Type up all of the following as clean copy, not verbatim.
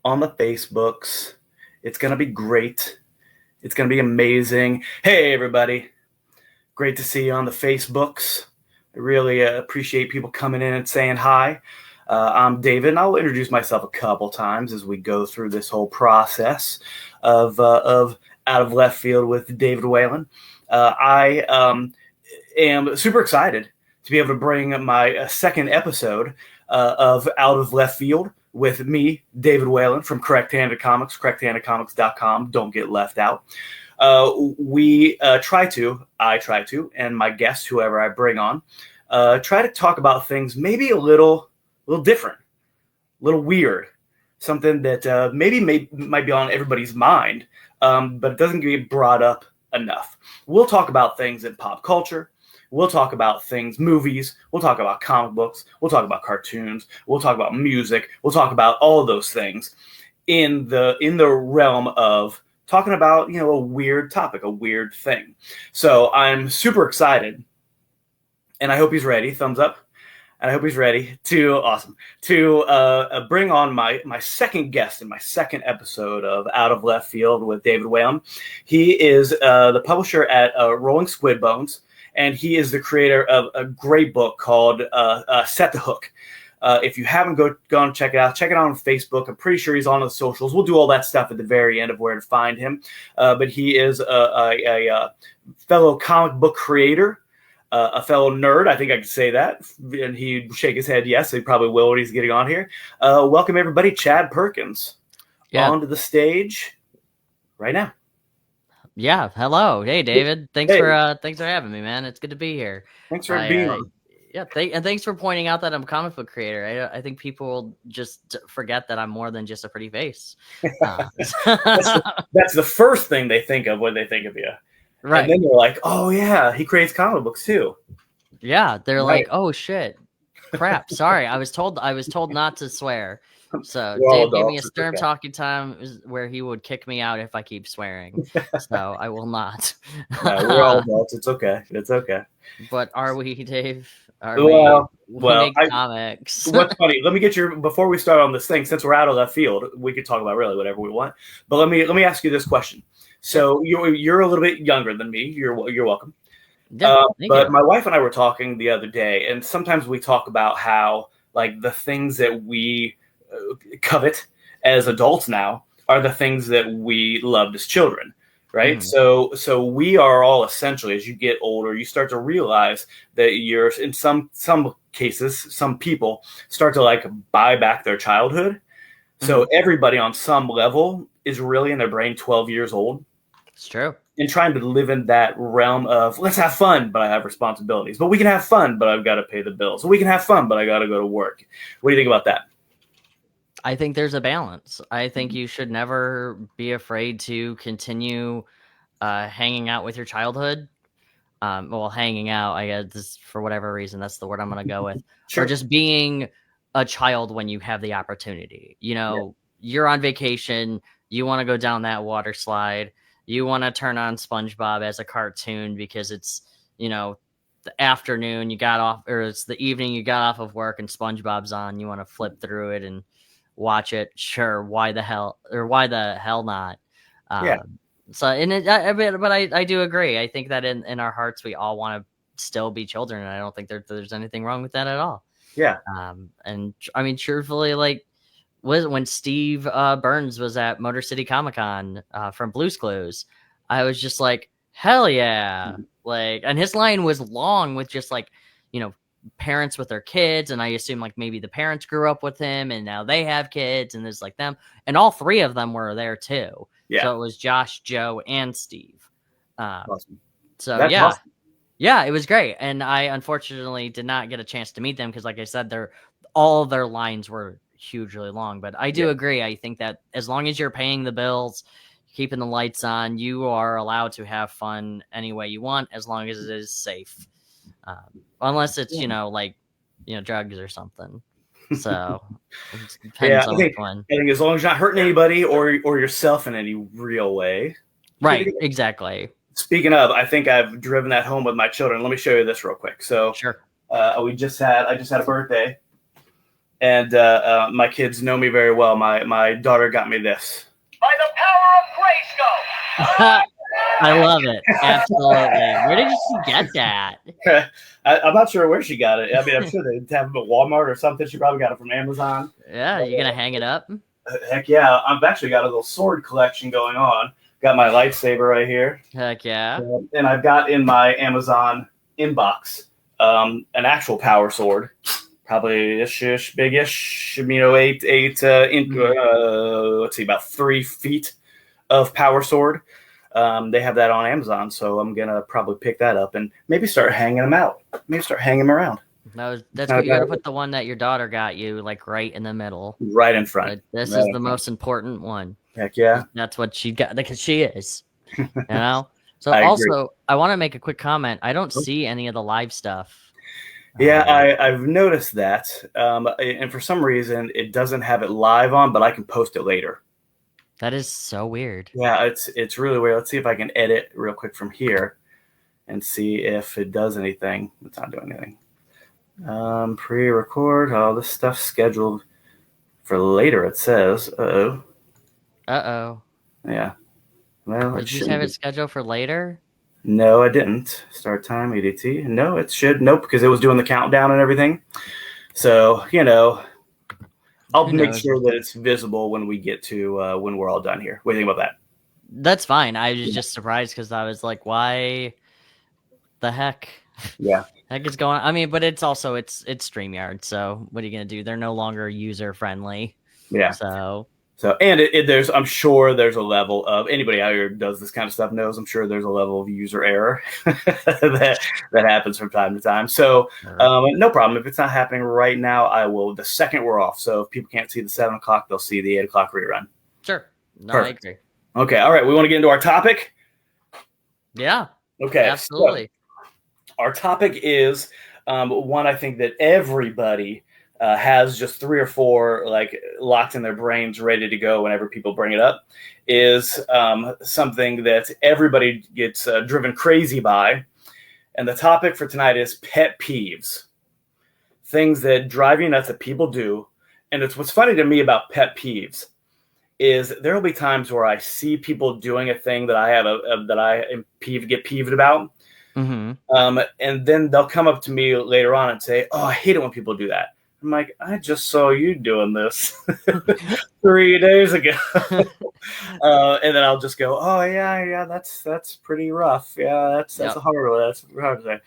on the Facebooks. It's going to be great. It's going to be amazing. Hey, everybody. Great to see you on the Facebooks. I really appreciate people coming in and saying hi. I'm David, and I'll introduce myself a couple times as we go through this whole process of Out of Left Field with David Whalen. I am super excited to be able to bring my second episode of Out of Left Field with me, David Whalen from Correct-Handed Comics, correcthandedcomics.com. Don't get left out. I try to, and my guests, whoever I bring on, try to talk about things maybe a little different, a little weird, something that might be on everybody's mind, but it doesn't get brought up enough. We'll talk about things in pop culture. We'll talk about things, movies. We'll talk about comic books. We'll talk about cartoons. We'll talk about music. We'll talk about all of those things in the realm of talking about, a weird topic, a weird thing. So I'm super excited, and I hope he's ready. Thumbs up. And I hope he's ready to bring on my second guest in my second episode of Out of Left Field with David Whalen. He is the publisher at Rolling Squid Bones, and he is the creator of a great book called Set the Hook. If you haven't gone check it out. Check it out on Facebook. I'm pretty sure he's on the socials. We'll do all that stuff at the very end of where to find him. But he is a fellow comic book creator, a fellow nerd. I think I can say that. And he'd shake his head yes. He probably will when he's getting on here. Welcome, everybody. Chad Perkins onto the stage right now. Yeah. Hello. Hey, David. Thanks for having me, man. It's good to be here. Thanks for being on. Yeah, and thanks for pointing out that I'm a comic book creator. I think people just forget that I'm more than just a pretty face. That's the first thing they think of when they think of you. Right. And then they're like, oh, yeah, he creates comic books, too. Yeah, they're like, oh, shit. Crap. Sorry, I was told not to swear. So Dave gave me a stern talking time where he would kick me out if I keep swearing. So I will not. No, we're all adults. It's okay. It's okay. But are we, Dave? We make comics. What's funny? Let me get before we start on this thing. Since we're out of left field, we could talk about really whatever we want. But let me ask you this question. So you're a little bit younger than me. You're welcome. Yeah, but my wife and I were talking the other day, and sometimes we talk about how like the things that we covet as adults now are the things that we loved as children. Right. Mm. So we are all essentially, as you get older, you start to realize that you're in some cases, some people start to like buy back their childhood. So everybody on some level is really in their brain 12 years old. It's true. And trying to live in that realm of let's have fun, but I have responsibilities. But we can have fun, but I've got to pay the bills. We can have fun, but I got to go to work. What do you think about that? I think there's a balance. I think you should never be afraid to continue hanging out with your childhood. Hanging out, I guess, for whatever reason, that's the word I'm going to go with. Sure. Or just being a child when you have the opportunity. You're on vacation. You want to go down that water slide. You want to turn on SpongeBob as a cartoon because it's, the afternoon you got off, or it's the evening you got off of work and SpongeBob's on. You want to flip through it and watch it. Sure. Why the hell not? Yeah. So, I do agree. I think that in our hearts, we all want to still be children. And I don't think there's anything wrong with that at all. Yeah. And I mean, truthfully, like when Steve Burns was at Motor City Comic Con from Blue's Clues, I was just like, hell yeah. Like, and his line was long with just like, parents with their kids, and I assume like maybe the parents grew up with him and now they have kids, and there's like them, and all three of them were there too. Yeah. So it was Josh, Joe, and Steve. Awesome. So That's yeah, awesome. Yeah, it was great, and I unfortunately did not get a chance to meet them because, like I said, all their lines were hugely long. But I do agree. I think that as long as you're paying the bills, keeping the lights on, you are allowed to have fun any way you want, as long as it is safe. Unless it's, drugs or something. So it depends on which one. I think as long as you're not hurting anybody or yourself in any real way. Right, exactly. Speaking of, I think I've driven that home with my children. Let me show you this real quick. So sure. I just had a birthday And my kids know me very well. My daughter got me this. By the power of Grayskull. I love it. Absolutely. Where did she get that? I'm not sure where she got it. I mean, I'm sure they have them at Walmart or something. She probably got it from Amazon. Yeah, you gonna hang it up? Heck yeah. I've actually got a little sword collection going on. Got my lightsaber right here. Heck yeah. And I've got in my Amazon inbox an actual power sword. Probably ish, big-ish, let's see, about 3 feet of power sword. They have that on Amazon, so I'm gonna probably pick that up and maybe start hanging them out. Maybe start hanging them around. That's good. You gotta put the one that your daughter got you like right in the middle, right in front. This is the most important one. Heck yeah, that's what she got because she is. You know. So I also, I want to make a quick comment. I don't see any of the live stuff. Yeah, I've noticed that, and for some reason it doesn't have it live on, but I can post it later. That is so weird. Yeah, it's really weird. Let's see if I can edit real quick from here and see if it does anything. It's not doing anything. Pre-record. All this stuff scheduled for later. It says. Uh oh. Yeah. Well, did you have it scheduled for later? No, I didn't. Start time EDT. No, it should. Nope, because it was doing the countdown and everything. So I'll make sure that it's visible when we get to when we're all done here. What do you think about that? That's fine. I was just surprised because I was like, why the heck? Yeah. Heck is going on. I mean, but it's also it's StreamYard, so what are you gonna do? They're no longer user friendly. Yeah. So and there's I'm sure there's a level of anybody out here who does this kind of stuff knows I'm sure there's a level of user error that happens from time to time. So no problem if it's not happening right now. I will the second we're off. So if people can't see the 7 o'clock, they'll see the 8 o'clock rerun. Sure. No, perfect. I agree. Okay. All right. We want to get into our topic. Yeah. Okay. Absolutely. So our topic is one I think that everybody has just 3 or 4 like locked in their brains, ready to go whenever people bring it up, is something that everybody gets driven crazy by. And the topic for tonight is pet peeves, things that drive you nuts that people do. And it's what's funny to me about pet peeves is there will be times where I see people doing a thing that I have get peeved about. Mm-hmm. And then they'll come up to me later on and say, "Oh, I hate it when people do that." I'm like, I just saw you doing this 3 days ago. And then I'll just go, oh, yeah, that's pretty rough. Yeah, that's a hard one. That's hard to say.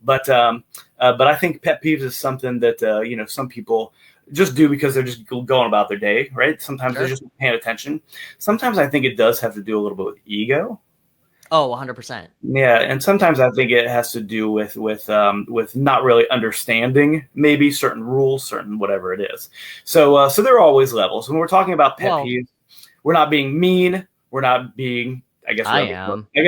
But I think pet peeves is something that, some people just do because they're just going about their day, right? Sometimes they're just paying attention. Sometimes I think it does have to do a little bit with ego. Oh, 100%. Yeah, and sometimes I think it has to do with not really understanding maybe certain rules, certain whatever it is. So there are always levels. When we're talking about pet peeves, we're not being mean. We're not being. I guess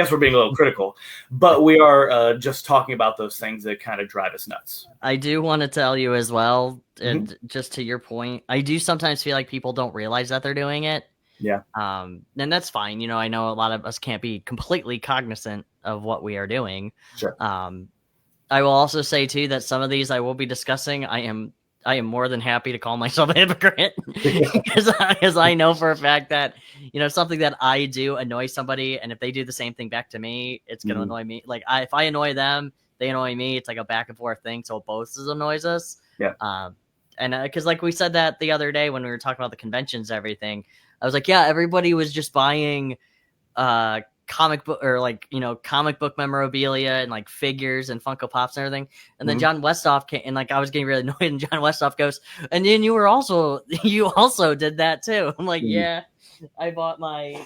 we're being a little critical, but we are just talking about those things that kind of drive us nuts. I do want to tell you as well, and just to your point, I do sometimes feel like people don't realize that they're doing it. Yeah. And that's fine. I know a lot of us can't be completely cognizant of what we are doing. Sure. I will also say too that some of these I will be discussing. I am more than happy to call myself a hypocrite because I know for a fact that something that I do annoys somebody, and if they do the same thing back to me, it's gonna annoy me. Like if I annoy them, they annoy me. It's like a back and forth thing, so it both annoys us. Yeah. And because like we said that the other day when we were talking about the conventions, everything. I was like, yeah, everybody was just buying comic book or comic book memorabilia and like figures and Funko Pops and everything. And then John Westhoff came and I was getting really annoyed. And John Westhoff goes, and then you also did that too. I'm like, yeah, I bought my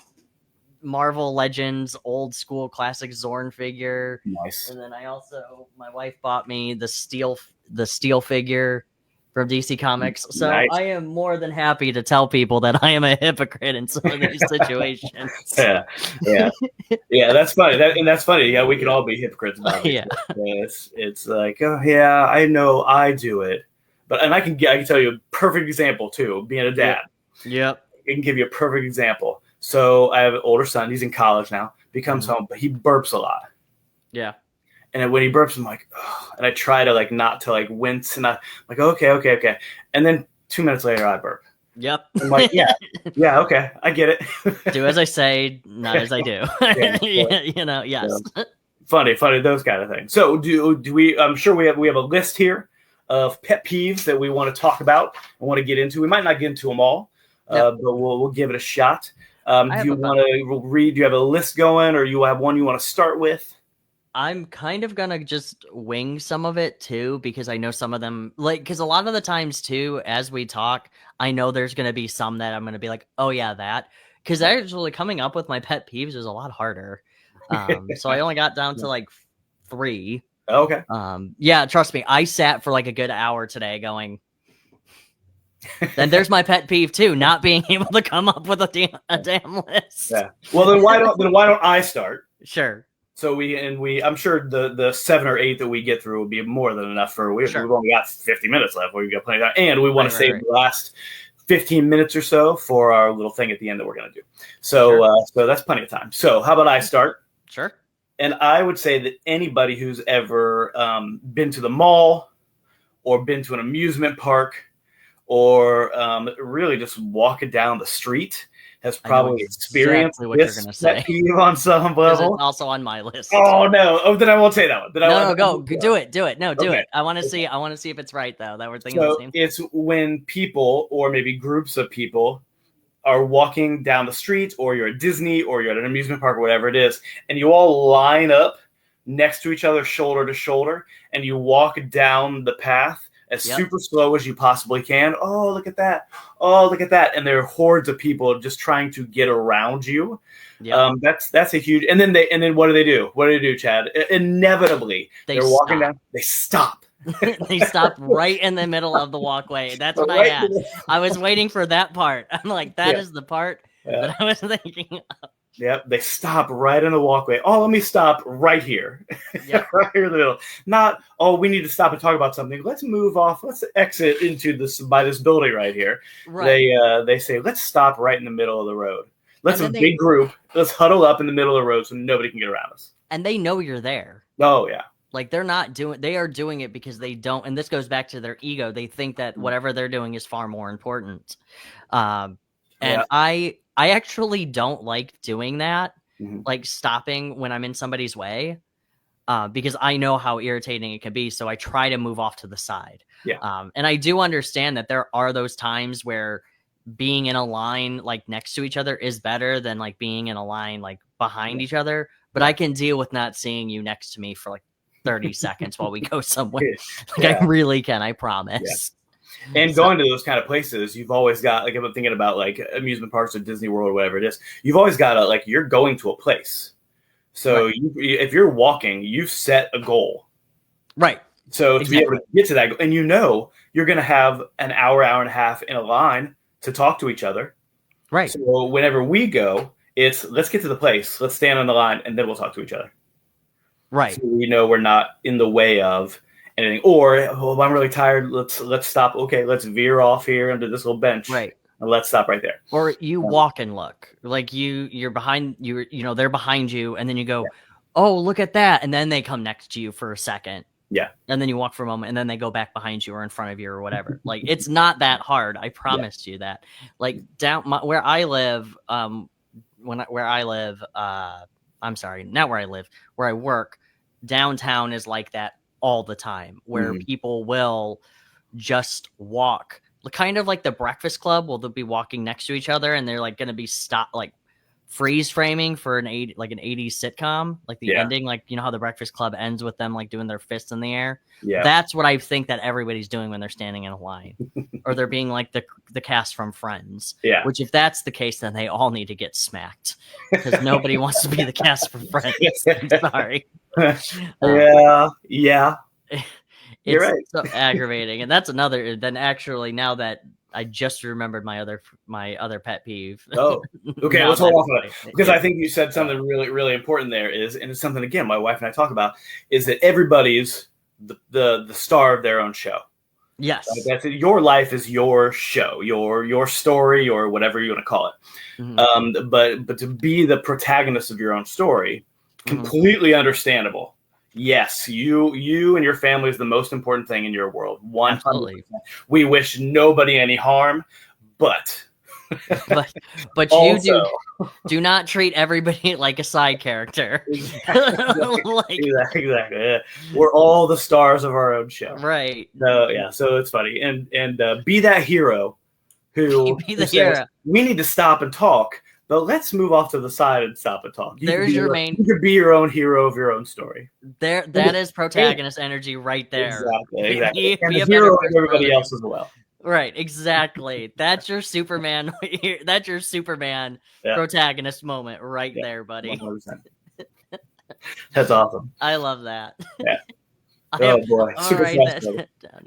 Marvel Legends old school classic Zorn figure. Nice. And then my wife bought me the steel figure from DC Comics. So nice. I am more than happy to tell people that I am a hypocrite in some of these situations. Yeah, that's funny. That's funny. Yeah, we can all be hypocrites about it. Yeah. It's like, oh yeah, I know I do it. And I can tell you a perfect example too, being a dad. Yep. I can give you a perfect example. So I have an older son, he's in college now, he comes home, but he burps a lot. Yeah. And when he burps, I'm like, oh, and I try to not to wince, and I'm like, okay. And then 2 minutes later, I burp. Yep. I'm like, yeah, okay, I get it. Do as I say, not as I do. Yes. Funny, those kind of things. So do we? I'm sure we have a list here of pet peeves that we want to talk about and want to get into. We might not get into them all, but we'll give it a shot. Do you want to read? Do you have a list going, or you have one you want to start with? I'm kind of gonna just wing some of it too, because I know some of them, because a lot of the times too, as we talk, I know there's gonna be some that I'm gonna be like, oh yeah, that. Because actually coming up with my pet peeves is a lot harder. So I only got down to like 3. Okay. Yeah, trust me, I sat for like a good hour today going. Then there's my pet peeve too, not being able to come up with a damn list. Yeah. Well, then why don't I start? Sure. So I'm sure the 7 or 8 that we get through will be more than enough for we've only got 50 minutes left. We've got plenty of time, and we want to save the last 15 minutes or so for our little thing at the end that we're going to do. So so that's plenty of time. So how about I start? Sure. And I would say that anybody who's ever been to the mall or been to an amusement park or really just walking down the street has probably experienced what you're gonna say. pet peeve on some level. It's also on my list. Oh no! Oh, then I won't say that one. Go do it. No, do it. I want to see. I want to see if it's right though. That we're thinking the same. It's when people or maybe groups of people are walking down the street, or you're at Disney, or you're at an amusement park, or whatever it is, and you all line up next to each other, shoulder to shoulder, and you walk down the path as super slow as you possibly can. Oh, look at that. Oh, look at that. And there are hordes of people just trying to get around you. That's a huge, and then what do they do? What do they do, Chad? Inevitably, they're walking down, they stop. They stop right in the middle of the walkway. That's what I had. I was waiting for that part. I'm like, that is the part that I was thinking of. Yep, they stop right in the walkway. Oh, let me stop right here. Yep. Right here in the middle. Not, oh, we need to stop and talk about something. Let's move off. Let's exit into this building right here. Right. They say, let's stop right in the middle of the road. Let's a big group. Let's huddle up in the middle of the road so nobody can get around us. And they know you're there. Oh, yeah. Like they are doing it because they don't, and this goes back to their ego. They think that whatever they're doing is far more important. And I actually don't like doing that, like stopping when I'm in somebody's way, because I know how irritating it can be. So I try to move off to the side. Yeah. And I do understand that there are those times where being in a line like next to each other is better than like being in a line like behind each other. But I can deal with not seeing you next to me for like 30 seconds while we go somewhere. Like I really can, I promise. And going to those kind of places, you've always got, like, if I'm thinking about like amusement parks or Disney World or whatever it is, you've always got to, like, you're going to a place. So if you're walking, you've set a goal. Right. So to be able to get to that, and you know you're going to have an hour and a half in a line to talk to each other. Right. So whenever we go, it's let's get to the place, let's stand on the line, and then we'll talk to each other. Right. So we know we're not in the way of anything. Or, oh, I'm really tired. Let's stop. Okay, let's veer off here into this little bench. Right. And let's stop right there. Or you walk and look. Like you're behind they're behind you, and then you go, oh, look at that. And then they come next to you for a second. Yeah. And then you walk for a moment, and then they go back behind you or in front of you or whatever. Like it's not that hard. I promised you that. Like where I live, where I work, downtown is like that all the time, where people will just walk, kind of like the Breakfast Club. They'll be walking next to each other, and they're like going to be like freeze framing for an 80s sitcom, like the ending, like how the Breakfast Club ends with them like doing their fists in the air. Yeah, that's what I think that everybody's doing when they're standing in a line, or they're being like the cast from Friends. Yeah, which if that's the case, then they all need to get smacked because nobody wants to be the cast from Friends. I'm sorry. Yeah. You're right. So aggravating, and that's another. Then actually, now that I just remembered my other pet peeve. Oh, okay. Let's hold off on it because I think you said something really, really important there. And it's something again my wife and I talk about is that everybody's the star of their own show. Yes, that's it. Your life is your show, your story, or whatever you want to call it. But to be the protagonist of your own story, completely understandable. Yes, you and your family is the most important thing in your world. 100%. Absolutely. We wish nobody any harm, but but you also do not treat everybody like a side character. exactly. Yeah. We're all the stars of our own show. Right. So yeah, so it's funny. And be that hero who Be the says, hero. we need to stop and talk, but let's move off to the side and stop and talk. You There's your main. You could be your own hero of your own story. That is protagonist energy right there. Exactly. And Be the a better hero of person for everybody other else people. as well. Right, exactly. That's your Superman. That's your Superman protagonist moment right there, buddy. 100%. That's awesome. I love that. Yeah. Oh boy, super fast.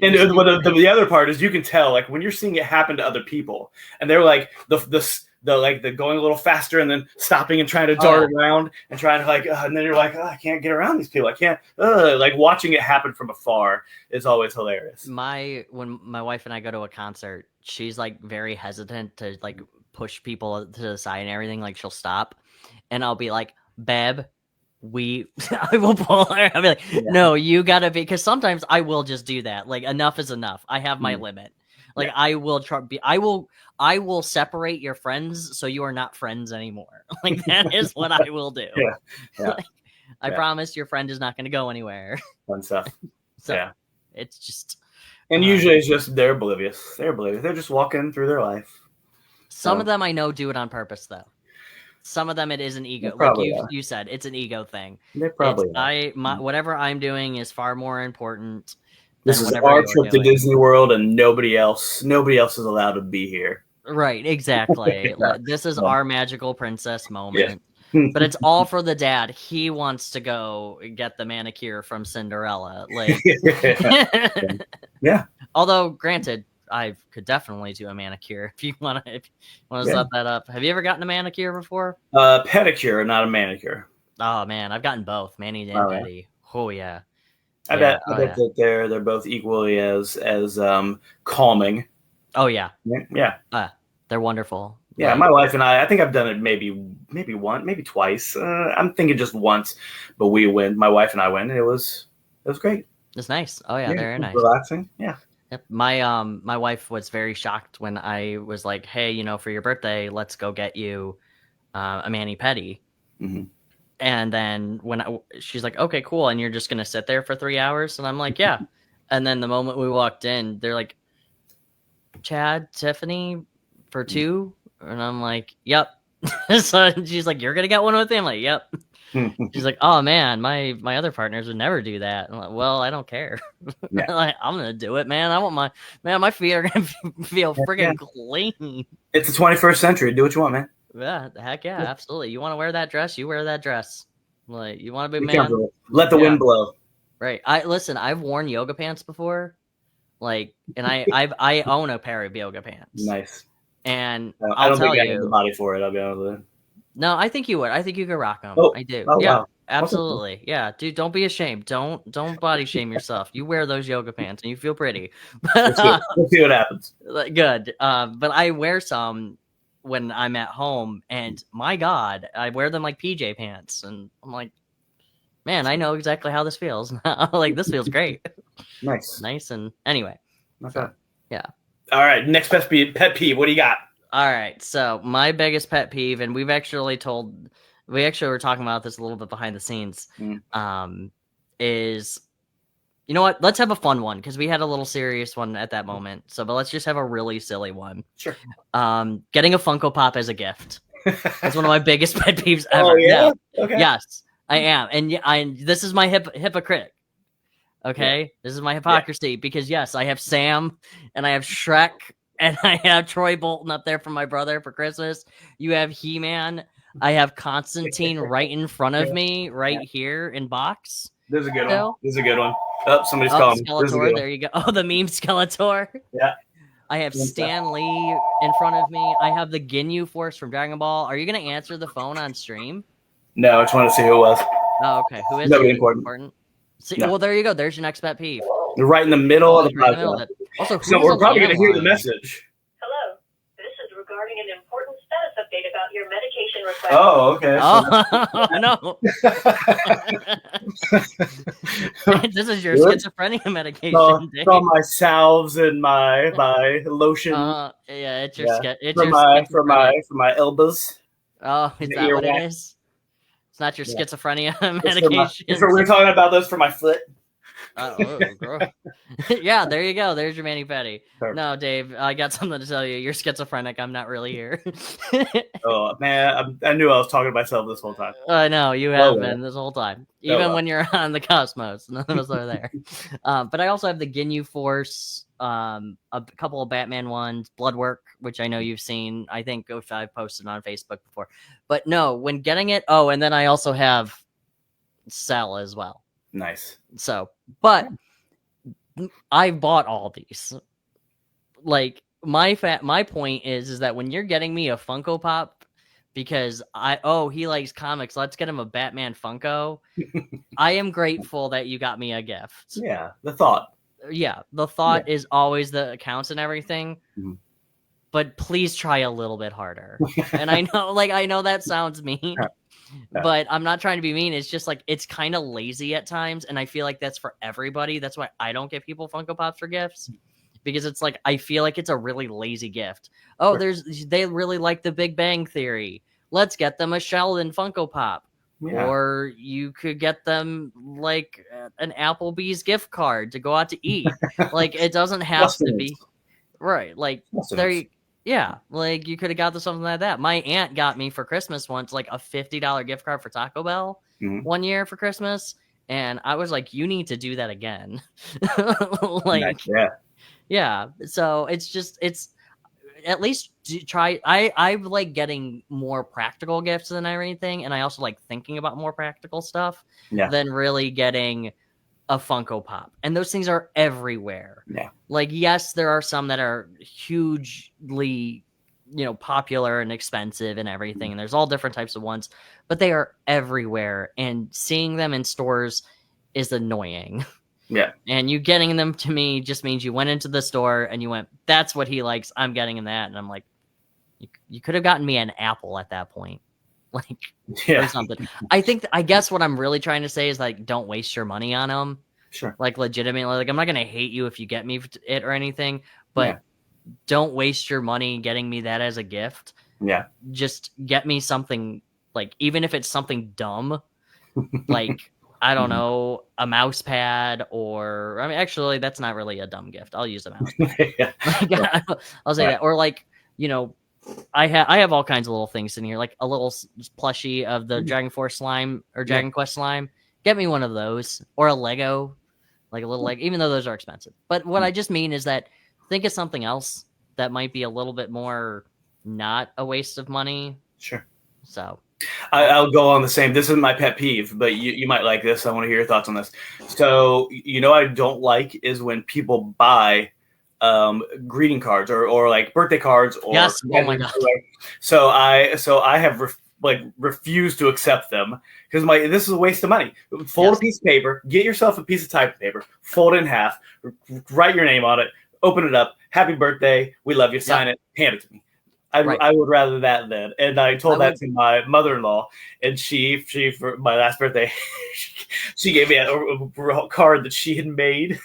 And the other part is you can tell, like, when you're seeing it happen to other people, and they're like the going a little faster and then stopping and trying to dart around and trying to and then you're like, I can't get around these people. I can't. Like watching it happen from afar is always hilarious. When my wife and I go to a concert, she's like very hesitant to like push people to the side and everything. Like she'll stop, and I'll be like, "Babe, I will pull her." I'll be like, no, you gotta be, because sometimes I will just do that. Like enough is enough. I have my limit. Like I will separate your friends so you are not friends anymore. Like that is what I will do. Like, I promise your friend is not going to go anywhere. Fun stuff. So it's just, and usually it's just they're oblivious. They're just walking through their life. Some of them I know do it on purpose though. Some of them it is an ego. Like you said, it's an ego thing. They probably whatever I'm doing is far more important. This is our trip to Disney World, and nobody else is allowed to be here. Right, exactly. This is our magical princess moment. But it's all for the dad. He wants to go get the manicure from Cinderella. Like yeah. Although granted, I could definitely do a manicure if you want to set that up. Have you ever gotten a manicure before? Pedicure, not a manicure. Oh man, I've gotten both, mani and pedi. Oh yeah. I bet that they're both equally as calming. Oh yeah. Yeah. They're wonderful. Yeah, my wife and I think I've done it maybe once, maybe twice. I'm thinking just once, but we went. My wife and I went, and it was great. It's nice. Oh yeah, very nice. Relaxing. Yeah. Yep. My wife was very shocked when I was like, hey, for your birthday, let's go get you a mani-pedi. Mm-hmm. And then she's like, okay, cool. And you're just going to sit there for 3 hours? And I'm like, yeah. And then the moment we walked in, they're like, Chad, Tiffany for 2? And I'm like, yep. So she's like, you're going to get one with him? I'm like, yep. She's like, oh man, my other partners would never do that. I'm like, well, I don't care. Yeah. Like, I'm gonna do it, man. I want my feet are gonna feel freaking clean. It's the 21st century. Do what you want, man. Yeah, heck yeah, absolutely. You want to wear that dress? You wear that dress. Like, you want to be man? Let the wind blow. Right. I've worn yoga pants before, like, and I own a pair of yoga pants. Nice. And I don't think I have the body for it. I'll be honest with you. No, I think you would. I think you could rock them. I do. Oh, yeah, wow. Absolutely. Okay. Yeah, dude, don't be ashamed. Don't body shame yourself. You wear those yoga pants and you feel pretty. We'll see what happens. Good. But I wear some when I'm at home, and my God, I wear them like PJ pants, and I'm like, man, I know exactly how this feels. Like, this feels great. Nice. And anyway. Okay. Yeah. All right. Next pet peeve. What do you got? All right, so my biggest pet peeve, and we actually were talking about this a little bit behind the scenes, is, you know what? Let's have a fun one, because we had a little serious one at that moment. But let's just have a really silly one. Sure. Getting a Funko Pop as a gift. That's one of my biggest pet peeves ever. Oh, yeah? Okay. Yes, I am, and this is my hypocrite. Okay, This is my hypocrisy, because yes, I have Sam and I have Shrek. And I have Troy Bolton up there for my brother for Christmas. You have He-Man. I have Constantine right in front of me, here in box. This is a good one. Oh, somebody's calling. Skeletor, there you go. Oh, the meme Skeletor. Yeah. I have Stan Lee in front of me. I have the Ginyu Force from Dragon Ball. Are you going to answer the phone on stream? No, I just want to see who it was. Oh, okay. Who is Nobody it? important. See, well, there you go. There's your next pet peeve. You're right in the middle of the podcast. Also, so we're probably going to hear the message. Hello. This is regarding an important status update about your medication request. Oh, okay. Oh, no. This is your Good. schizophrenia medication, Dave. From my salves and my lotion. Yeah, it's your Yeah. it's for your my schizophrenia. for my elbows. Oh, is The that what it earwax. is? It's not your Yeah. schizophrenia It's medication. we were talking about those for my foot. Gross. Yeah, there you go. There's your mani pedi. Perfect. No, Dave, I got something to tell you. You're schizophrenic. I'm not really here. Oh man, I knew I was talking to myself this whole time. I know you have been this whole time, even well. when you're on the Cosmos. None of us are there. But I also have the Ginyu Force, a couple of Batman ones, Bloodwork, which I know you've seen. I think if I've posted on Facebook before. But no, when getting it. Oh, and then I also have Cell as well. Nice. So, but I bought all these. Like my point is that when you're getting me a Funko Pop because he likes comics, let's get him a Batman Funko. I am grateful that you got me a gift. Yeah, the thought. Yeah, the thought is always the accounts and everything. Mhm. But please try a little bit harder. And I know that sounds mean. No. But I'm not trying to be mean. It's just like it's kind of lazy at times, and I feel like that's for everybody. That's why I don't get people Funko Pops for gifts, because it's like I feel like it's a really lazy gift. Oh, they really like the Big Bang Theory. Let's get them a Sheldon Funko Pop. Yeah. Or you could get them like an Applebee's gift card to go out to eat. Like it doesn't have to be right. Like there. Yeah, like you could have got something like that. My aunt got me for Christmas once like a $50 gift card for Taco Bell one year for Christmas, and I was like, "You need to do that again." Like, yeah. So it's at least try. I like getting more practical gifts than anything, and I also like thinking about more practical stuff than really getting a Funko Pop. And those things are everywhere. Yeah. Like, yes, there are some that are hugely, popular and expensive and everything. And there's all different types of ones, but they are everywhere. And seeing them in stores is annoying. Yeah. And you getting them to me just means you went into the store and you went, that's what he likes. I'm getting him that. And I'm like, you could have gotten me an apple at that point. Like, or something. I guess what I'm really trying to say is like, don't waste your money on them. Sure. Like legitimately, like I'm not going to hate you if you get me it or anything, but don't waste your money getting me that as a gift. Yeah. Just get me something like, even if it's something dumb, like, I don't know, a mouse pad actually that's not really a dumb gift. I'll use a mouse pad. I'll say that. Or like, I have all kinds of little things in here, like a little plushie of the Dragon Force slime or Dragon Quest slime. Get me one of those, or a Lego, like a little Lego, even though those are expensive. But what I just mean is that think of something else that might be a little bit more not a waste of money. Sure. So I'll go on the same. This is my pet peeve, but you might like this. I want to hear your thoughts on this. So I don't like is when people buy greeting cards or like birthday cards or yes. Oh my god. So I have refused to accept them because this is a waste of money. Fold a piece of paper, get yourself a piece of typed paper, fold it in half, write your name on it, open it up, happy birthday, we love you, sign it, hand it to me. I would rather that than. And I told that to my mother-in-law, and she for my last birthday, she gave me a card that she had made.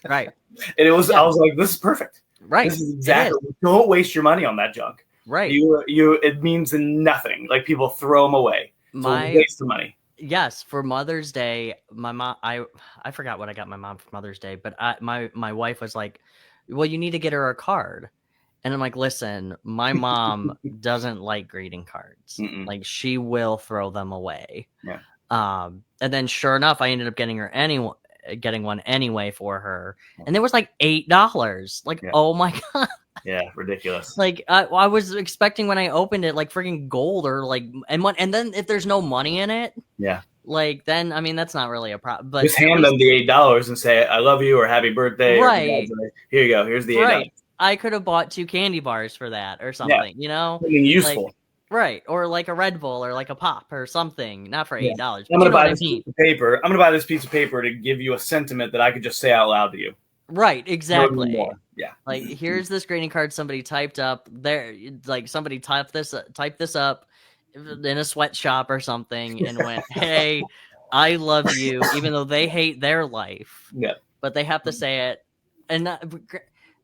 Right. And it was I was like, this is perfect. Right. This is exactly. Don't waste your money on that junk. Right. It means nothing. Like people throw them away. It's a waste of money. Yes, for Mother's Day, my mom. I forgot what I got my mom for Mother's Day, but my wife was like, "Well, you need to get her a card." And I'm like, listen, my mom doesn't like greeting cards. Like she will throw them away. Yeah. And then sure enough, I ended up getting one anyway for her. And it was like $8. Like, oh my God. Yeah, ridiculous. Like I was expecting when I opened it, like freaking gold or like, and then if there's no money in it. Yeah. Like then, I mean, that's not really a problem. But just hand them the $8 and say, I love you or happy birthday. Right. Or, here you go. Here's the $8. Right. I could have bought 2 candy bars for that or something, Something useful. Like, right. Or like a Red Bull or like a pop or something. Not for $8. I'm going to buy this piece of paper. I'm going to buy this piece of paper to give you a sentiment that I could just say out loud to you. Right. Exactly. Yeah. Like, here's this greeting card somebody typed up there. Like somebody typed this up in a sweatshop or something and went, hey, I love you, even though they hate their life. Yeah. But they have to say it, and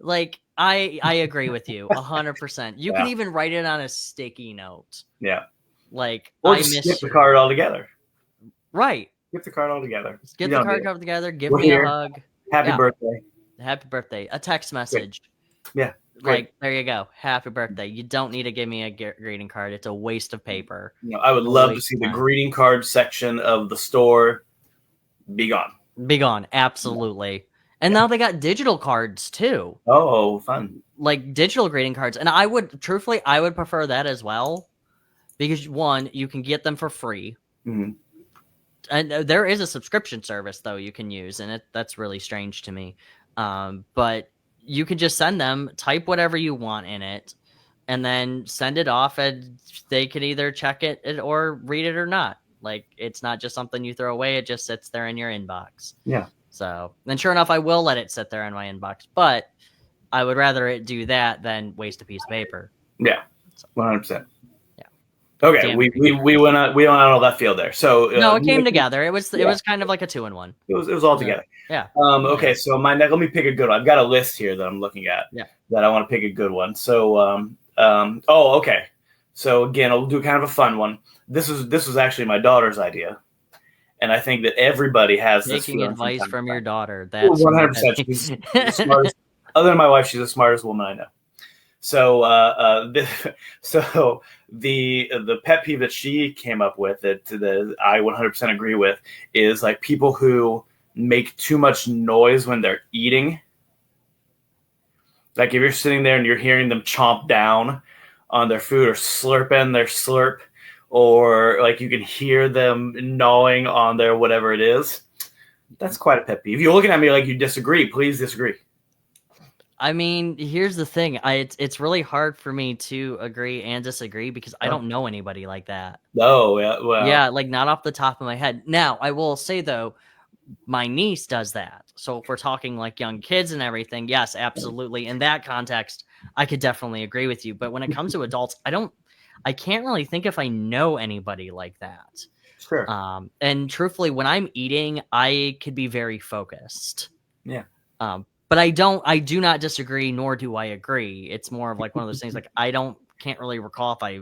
like I agree with you 100%. You can Yeah. even write it on a sticky note. Yeah. Like Or I just miss skip the you. card altogether. Right. Skip the card altogether. Just get the card cover together. Give We're me here. a hug. Happy Yeah. birthday. Happy birthday. A text message. Yeah. Like, there you go. Happy birthday. You don't need to give me a greeting card. It's a waste of paper. You know, I would love to see the greeting card section of the store be gone. Be gone. Absolutely. And now they got digital cards too. Oh, fun. Like digital greeting cards. And I would prefer that as well. Because one, you can get them for free. Mm-hmm. And there is a subscription service though you can use, and that's really strange to me. But you can just send them, type whatever you want in it, and then send it off, and they can either check it or read it or not. Like, it's not just something you throw away. It just sits there in your inbox. Yeah. So then sure enough, I will let it sit there in my inbox, but I would rather it do that than waste a piece of paper. Yeah. 100%. Yeah. Okay. Damn. We went on all that field there. So no, it came together. It was kind of like a 2-in-1 It was all together. Yeah. Okay. So let me pick a good one. I've got a list here that I'm looking at. Yeah. That I want to pick a good one. So okay. So again, I'll do kind of a fun one. This was actually my daughter's idea, and I think that everybody has taking advice from your daughter. That's 100%. She's the smartest. Other than my wife, she's the smartest woman I know. So the pet peeve that she came up with that I 100% agree with is like people who make too much noise when they're eating. Like if you're sitting there and you're hearing them chomp down on their food or slurping their slurp, or like you can hear them gnawing on their whatever it is, that's quite a pet peeve. If you're looking at me like you disagree, please disagree. I mean, here's the thing. It's really hard for me to agree and disagree because I don't know anybody like that. Oh, yeah. Well, yeah, like not off the top of my head. Now, I will say though, my niece does that. So if we're talking like young kids and everything, yes, absolutely. In that context, I could definitely agree with you. But when it comes to adults, I can't really think if I know anybody like that. Sure. And truthfully, when I'm eating, I could be very focused. Yeah. But I do not disagree, nor do I agree. It's more of like one of those things like can't really recall if I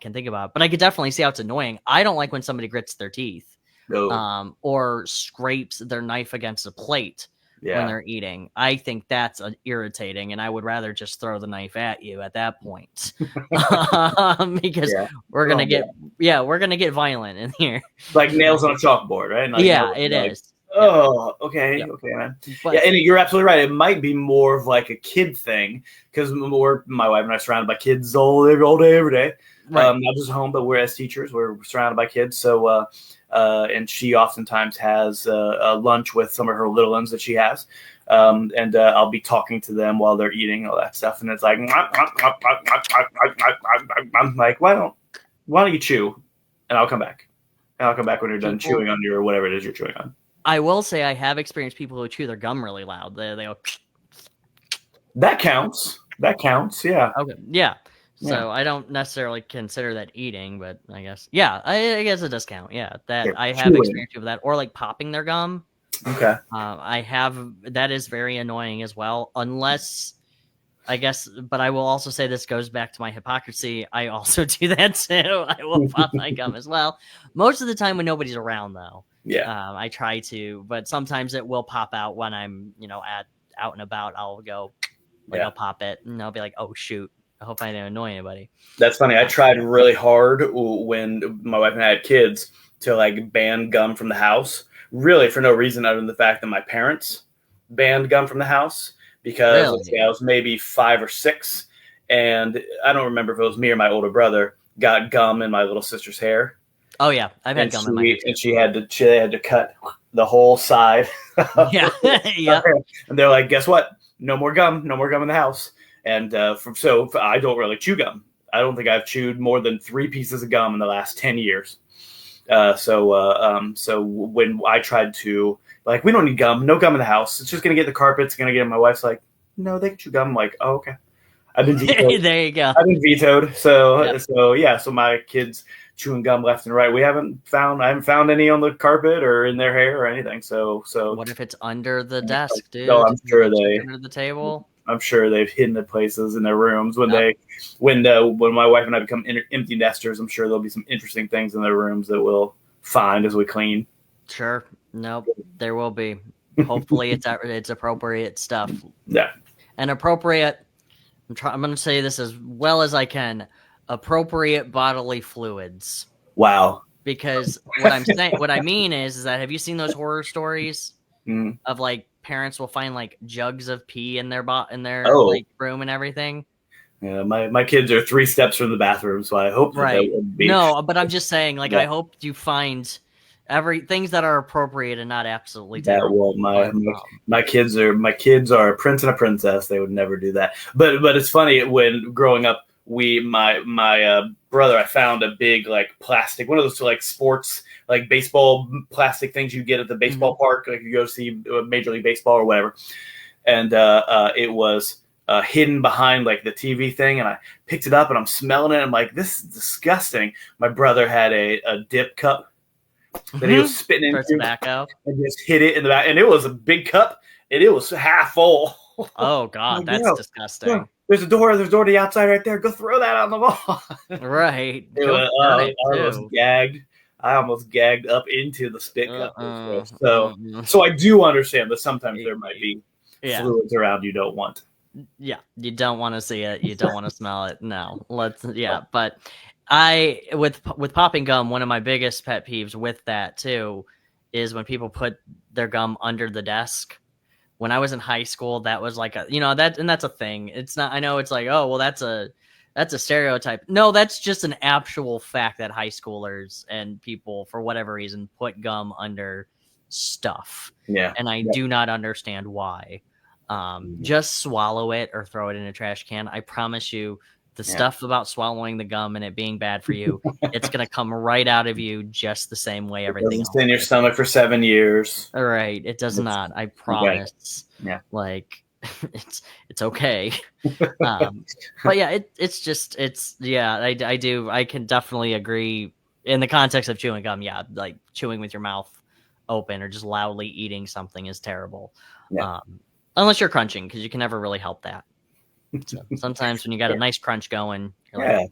can think about it. But I could definitely see how it's annoying. I don't like when somebody grits their teeth. No. Or scrapes their knife against a plate when they're eating. I think that's irritating, and I would rather just throw the knife at you at that point. Because we're gonna get violent in here. Like nails on a chalkboard, right? Like, it is. Oh, okay, okay, man. But, and you're absolutely right. It might be more of like a kid thing because my wife and I are surrounded by kids all day, every day. Right. Not just home, but we're as teachers, we're surrounded by kids. So, and she oftentimes has a lunch with some of her little ones that she has. And I'll be talking to them while they're eating all that stuff. And it's like, I'm like, why don't you chew? And I'll come back. And I'll come back when you're done chewing on your whatever it is you're chewing on. I will say I have experienced people who chew their gum really loud. They go. That counts. Yeah. Okay. Yeah. So I don't necessarily consider that eating, but I guess, I guess it does count. Yeah, I have experience with that, or like popping their gum. Okay. I have. That is very annoying as well. Unless, I guess, but I will also say this goes back to my hypocrisy. I also do that too. I will pop my gum as well. Most of the time when nobody's around, though. Yeah. I try to, but sometimes it will pop out when I'm, out and about. I'll go, I'll pop it, and I'll be like, oh shoot. I hope I didn't annoy anybody. That's funny. I tried really hard when my wife and I had kids to like ban gum from the house, really for no reason other than the fact that my parents banned gum from the house because I was maybe 5 or 6, and I don't remember if it was me or my older brother got gum in my little sister's hair. Oh yeah, I've had gum in my hair. And she had to cut the whole side. Yeah. And they're like, guess what? No more gum in the house. And so I don't really chew gum. I don't think I've chewed more than 3 pieces of gum in the last 10 years. So when I tried to, like, we don't need gum, no gum in the house. It's just going to get the carpet. It's going to get, my wife's like, no, they can chew gum. I'm like, oh, okay. I've been vetoed. There you go. I've been vetoed. So my kids chewing gum left and right. I haven't found any on the carpet or in their hair or anything. So what if it's under the desk, dude? No, I'm sure under the table. I'm sure they've hidden it places in their rooms when when my wife and I become empty nesters. I'm sure there'll be some interesting things in their rooms that we'll find as we clean. Sure. Nope. There will be. Hopefully, it's appropriate stuff. Yeah. And appropriate. I'm going to say this as well as I can. Appropriate bodily fluids. Wow. Because what I mean is that have you seen those horror stories of like parents will find like jugs of pee in their like room and everything? Yeah, my kids are 3 steps from the bathroom, so I hope that wouldn't be. No, but I'm just saying, like, I hope you find things that are appropriate and not absolutely terrible. My kids are a prince and a princess. They would never do that. But it's funny, when growing up, my brother, I found a big like plastic, one of those like sports like baseball plastic things you get at the baseball park, like you go see Major League Baseball or whatever, and it was hidden behind like the TV thing, and I picked it up and I'm smelling it. I'm like, this is disgusting. My brother had a dip cup that he was spitting into tobacco and just hit it in the back, and it was a big cup and it was half full. Oh God, that's disgusting. Yeah. There's a door to the outside right there. Go throw that on the wall. Right. I almost gagged up into the spit cup. So I do understand that sometimes there might be fluids around you don't want. Yeah, you don't want to see it. You don't want to smell it. No, but with popping gum, one of my biggest pet peeves with that too is when people put their gum under the desk. When I was in high school, that was like that's a thing. It's not. I know it's like, oh well, that's a stereotype. No, that's just an actual fact that high schoolers and people, for whatever reason, put gum under stuff. Yeah, and I do not understand why. Just swallow it or throw it in a trash can. I promise you, the stuff about swallowing the gum and it being bad for you, it's gonna come right out of you just the same way everything else. It's in your stomach for 7 years. All right, it does not. I promise. Okay. Yeah, like it's okay. But yeah, I do. I can definitely agree in the context of chewing gum. Yeah, like chewing with your mouth open or just loudly eating something is terrible. Yeah. Unless you're crunching, because you can never really help that. So sometimes when you got a nice crunch going, you're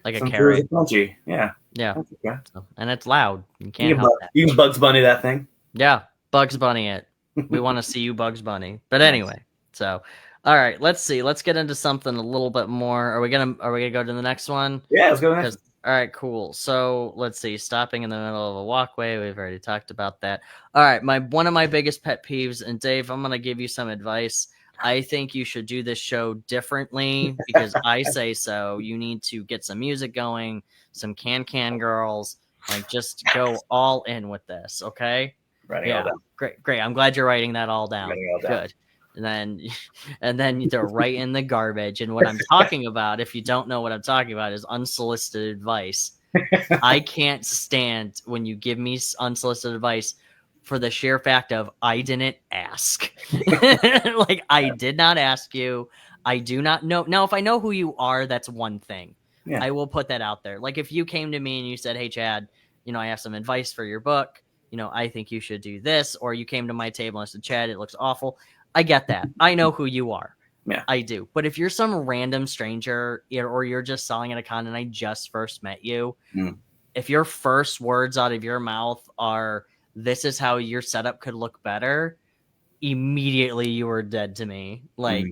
like a carrot. Crunchy. Yeah. Okay. So, and it's loud. You can't help that. You can Bugs Bunny that thing. Yeah, Bugs Bunny it. We want to see you Bugs Bunny. But anyway, so all right, let's see. Let's get into something a little bit more. Are we gonna go to the next one? Yeah, let's go to the next. All right, cool. So let's see. Stopping in the middle of a walkway. We've already talked about that. All right, one of my biggest pet peeves, and Dave, I'm gonna give you some advice. I think you should do this show differently because I say so. You need to get some music going, some can girls, like just go all in with this, okay? Writing all down. Great. I'm glad you're writing that all down. Good. And then they're right in the garbage. And what I'm talking about, if you don't know what I'm talking about, is unsolicited advice. I can't stand when you give me unsolicited advice for the sheer fact of I didn't ask. Like, I did not ask you. I do not know. Now, if I know who you are, that's one thing. Yeah. I will put that out there. Like, if you came to me and you said, hey, Chad, I have some advice for your book. I think you should do this. Or you came to my table and said, Chad, it looks awful. I get that. I know who you are. Yeah, I do. But if you're some random stranger or you're just selling at a con and I just first met you, if your first words out of your mouth are, this is how your setup could look better, immediately you are dead to me. Like,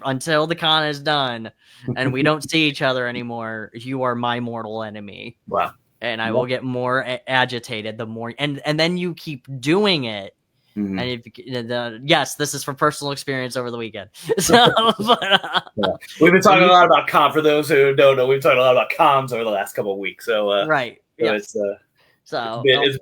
until the con is done and we don't see each other anymore, you are my mortal enemy. Wow. And I will get more agitated the more, and then you keep doing it. And yes, this is from personal experience over the weekend. So, we've been talking a lot about con. For those who don't know, we've talked a lot about cons over the last couple of weeks. So, right. It's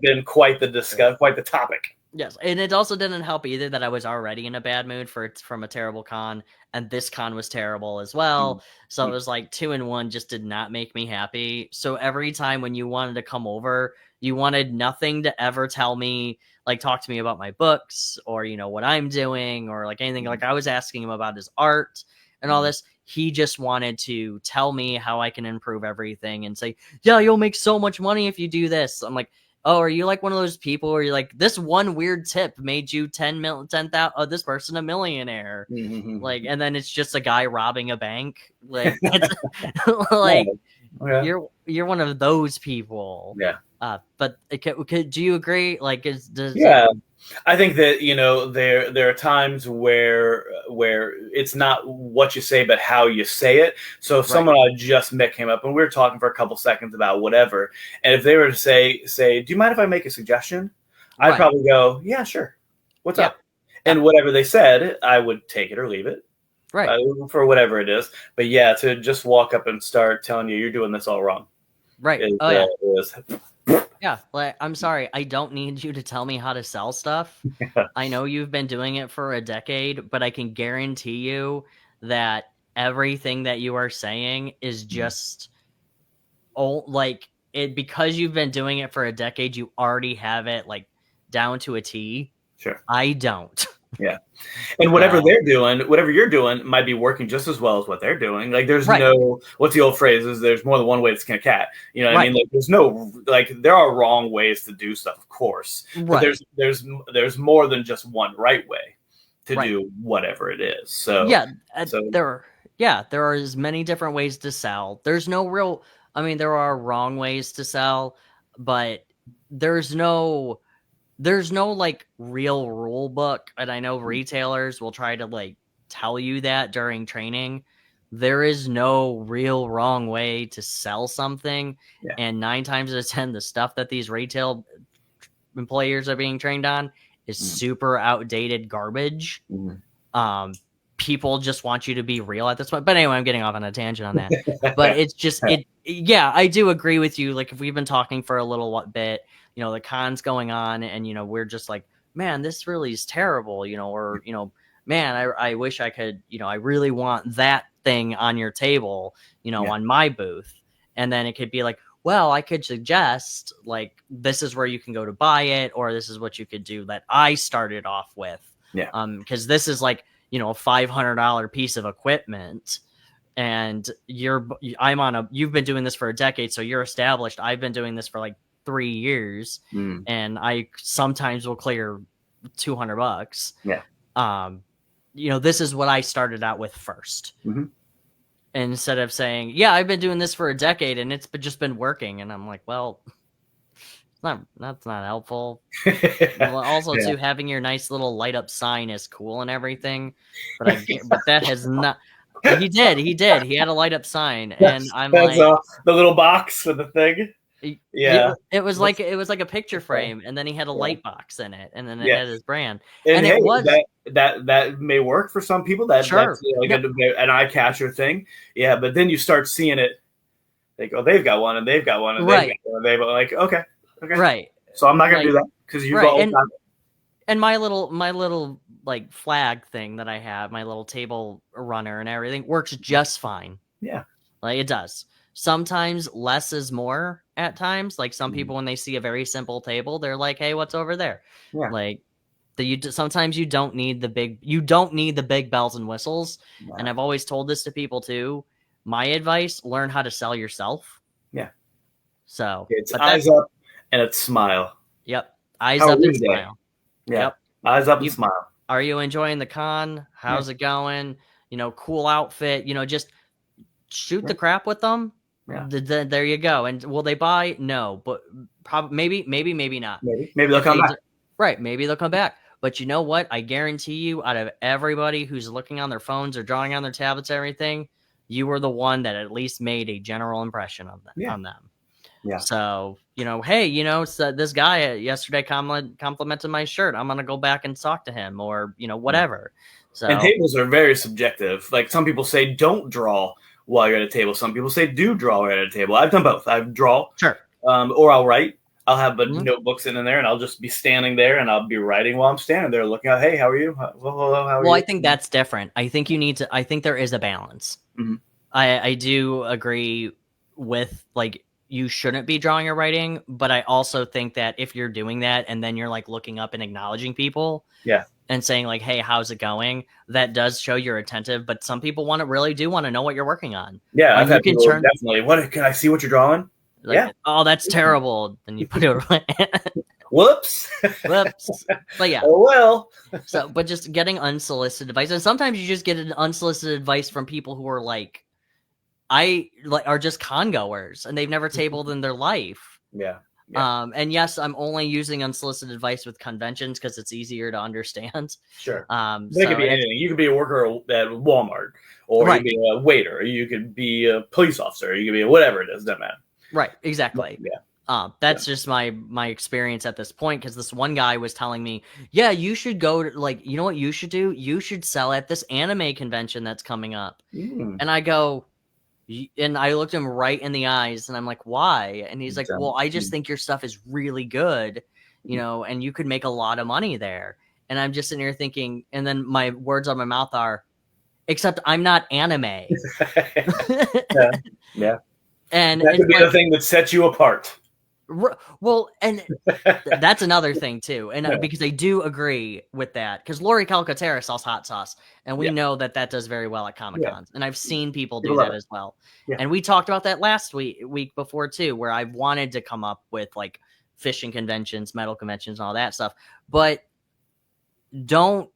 been quite the topic. Yes, and it also didn't help either that I was already in a bad mood from a terrible con, and this con was terrible as well. So it was like 2 in 1 just did not make me happy. So every time when you wanted to come over, you wanted nothing to ever tell me, like talk to me about my books or what I'm doing or like anything. Like I was asking him about his art and all this. he just wanted to tell me how I can improve everything and say, yeah, you'll make so much money if you do this. I'm like, oh, are you like one of those people where you're like, this one weird tip made you 10,000, this person a millionaire? Mm-hmm. Like, and then it's just a guy robbing a bank. Like, it's like, you're one of those people. Yeah. But do you agree? Like, yeah. I think that, you know, there are times where it's not what you say, but how you say it. So if someone I just met came up and we were talking for a couple seconds about whatever, and if they were to say, do you mind if I make a suggestion? I'd probably go, yeah, sure. What's up? And whatever they said, I would take it or leave it. Right. For whatever it is. But yeah, to just walk up and start telling you you're doing this all wrong. Right. Yeah, like, I'm sorry, I don't need you to tell me how to sell stuff. I know you've been doing it for a decade, but I can guarantee you that everything that you are saying is just like it, because you've been doing it for a decade, you already have it like down to a T. Sure. I don't. Yeah. And whatever they're doing, whatever you're doing might be working just as well as what they're doing. Like there's no, what's the old phrase is there's more than one way to skin a cat. You know what I mean? Like there's no, like there are wrong ways to do stuff, of course. But there's more than just one right way to do whatever it is. So there are as many different ways to sell. There's no real, I mean, there are wrong ways to sell, but there's no like real rule book. And I know retailers will try to like tell you that during training. There is no real wrong way to sell something. And 9 times out of 10, the stuff that these retail employers are being trained on is super outdated garbage. People just want you to be real at this point. But anyway, I'm getting off on a tangent on that. But it's just, I do agree with you. Like if we've been talking for a little bit, you know, the con's going on and, you know, we're just like, man, this really is terrible, you know, or, you know, man, I wish I could, you know, I really want that thing on your table, you know, on my booth. And then it could be like, well, I could suggest like, this is where you can go to buy it, or this is what you could do that I started off with. Because this is like, you know, a $500 piece of equipment. And you've been doing this for a decade, so you're established. I've been doing this for like 3 years, and I sometimes will clear $200. You know, this is what I started out with first. Instead of saying, yeah, I've been doing this for a decade and it's just been working. And I'm like, well, that's not helpful. Well, also too, having your nice little light up sign is cool and everything, but that has not. He did. He had a light up sign, and I'm like the little box with the thing. It was like a picture frame, and then he had a light box in it, and then it had his brand. And hey, it was that may work for some people. That's like an eye catcher thing. Yeah, but then you start seeing it. They go, they've got one, and they've got one, and they've got one. They've like, okay, right. So I'm not gonna do that because you've all got it. And my little like flag thing that I have, my little table runner and everything works just fine. Yeah, like it does. Sometimes less is more at times. Like some people, when they see a very simple table, they're like, hey, what's over there? Yeah. Like sometimes you don't need the big bells and whistles. Wow. And I've always told this to people too. My advice, learn how to sell yourself. Yeah. So it's eyes up and it's smile. Yep. Eyes up and smile. Yeah. Yep. Eyes up and smile. Are you enjoying the con? How's it going? You know, cool outfit, you know, just shoot the crap with them. Yeah. There you go. And will they buy? No, but probably maybe not. Maybe they'll come back. Right, maybe they'll come back. But you know what? I guarantee you, out of everybody who's looking on their phones or drawing on their tablets, everything, you were the one that at least made a general impression of them on them. Yeah. So, you know, hey, you know, so this guy yesterday complimented my shirt. I'm gonna go back and talk to him, or you know, whatever. So, and tables are very subjective. Like some people say, don't draw while you're at a table. Some people say do draw right at a table. I've done both. I draw, or I'll write. I'll have a notebook sitting in there, and I'll just be standing there, and I'll be writing while I'm standing there, looking out. Hey, how are you? Hello, how are you? Well, I think that's different. I think you need to. I think there is a balance. I do agree with like you shouldn't be drawing or writing, but I also think that if you're doing that and then you're like looking up and acknowledging people, and saying like, "Hey, how's it going?" That does show you're attentive. But some people really do want to know what you're working on. Yeah, I've you had can people turn definitely. What can I see? What you're drawing? like, Yeah. oh, that's terrible. Then you put it away. Whoops. Whoops. But yeah. Oh well. So, but just getting unsolicited advice, and sometimes you just get an unsolicited advice from people who are like, are just con goers and they've never tabled in their life. Yeah. And yes, I'm only using unsolicited advice with conventions because it's easier to understand. Sure. So It could be anything. You could be a worker at Walmart, or Right. you could be a waiter, or you could be a police officer, or you could be whatever it is. Doesn't matter. Right. Exactly. Yeah. That's just my experience at this point, because this one guy was telling me, yeah, you should go to, like, you know what you should do? You should sell at this anime convention that's coming up. And I go, and I looked him right in the eyes and I'm like, why? And he's like, well, I just think your stuff is really good, you know, and you could make a lot of money there. And I'm just sitting here thinking, and then my words on my mouth are, except I'm not anime. Yeah. And that could be the thing that sets you apart. Well, and that's another thing too, and because I do agree with that, because Lori Calcaterra sells hot sauce, and we know that does very well at Comic Cons, and I've seen people do that as well. And we talked about that last week before too, where I've wanted to come up with like fishing conventions, metal conventions, and all that stuff, but don't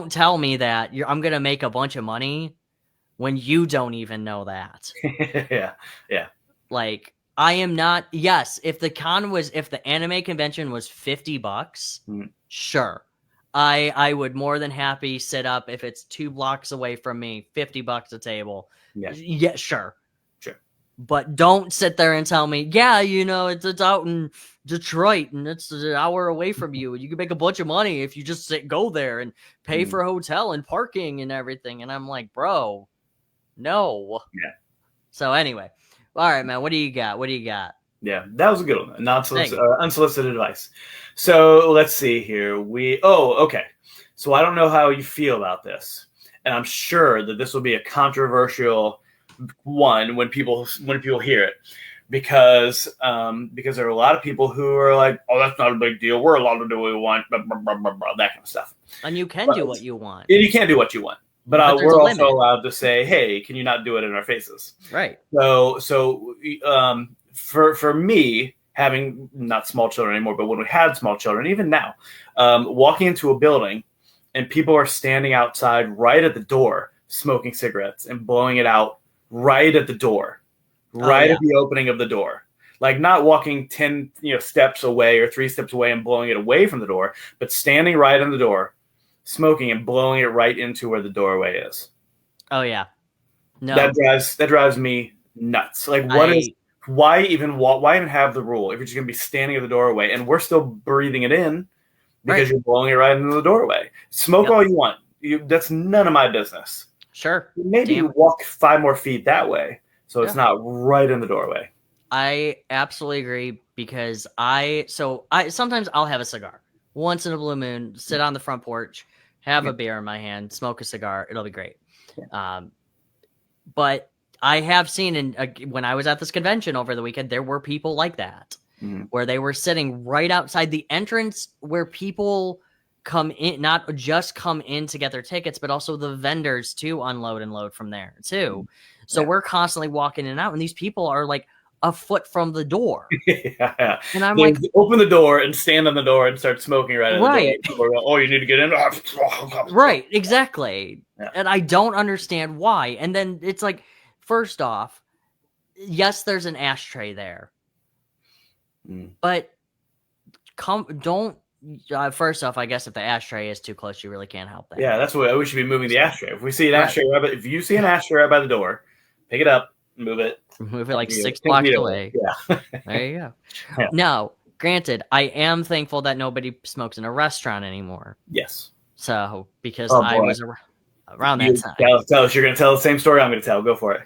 tell me that I'm gonna make a bunch of money when you don't even know that. Yeah. Like, I am not. Yes, if the anime convention was $50, sure, I would more than happy sit up if it's 2 blocks away from me, $50 a table. Yeah, sure. But don't sit there and tell me, yeah, you know, it's out in Detroit and it's an hour away from you, and you can make a bunch of money if you just go there and pay for a hotel and parking and everything. And I'm like, bro, no. Yeah. So anyway. All right, man. What do you got? Yeah, that was a good one. Unsolicited advice. So let's see here. Okay. So I don't know how you feel about this, and I'm sure that this will be a controversial one when people hear it, because there are a lot of people who are like, oh, that's not a big deal. We're allowed to do what we want, blah, blah, blah, blah, blah, that kind of stuff. And you can do what you want. And you can do what you want. But we're also allowed to say, "Hey, can you not do it in our faces?" Right. So, for me, having not small children anymore, but when we had small children, even now, walking into a building and people are standing outside right at the door, smoking cigarettes and blowing it out right at the door, at the opening of the door. Like, not walking 10 steps away or 3 steps away and blowing it away from the door, but standing right on the door, smoking and blowing it right into where the doorway is. Oh yeah, no, that drives me nuts. Like, why even have the rule if you're just gonna be standing at the doorway and we're still breathing it in because you're blowing it right into the doorway? Smoke all you want. That's none of my business. Sure, maybe walk 5 more feet that way so it's not right in the doorway. I absolutely agree, because sometimes I'll have a cigar once in a blue moon, sit on the front porch, have a beer in my hand, smoke a cigar. It'll be great. But I have seen when I was at this convention over the weekend, there were people like that, where they were sitting right outside the entrance where people come in, not just come in to get their tickets, but also the vendors to unload and load from there too. So we're constantly walking in and out, and these people are like a foot from the door. And I'm like, open the door and stand on the door and start smoking right at the door. People are going, oh, you need to get in. Right, exactly. And I don't understand why. And then it's like, first off, yes, there's an ashtray there, but first off, I guess if the ashtray is too close, you really can't help that. Yeah, that's what we should be moving the ashtray. If we see an ashtray, if you see an ashtray right by the door, pick it up, move it like 6 blocks away. Yeah. There you go. Yeah. Now, granted, I am thankful that nobody smokes in a restaurant anymore. Yes. So, because I was around that time. Tell us. You're going to tell the same story I'm going to tell. Go for it.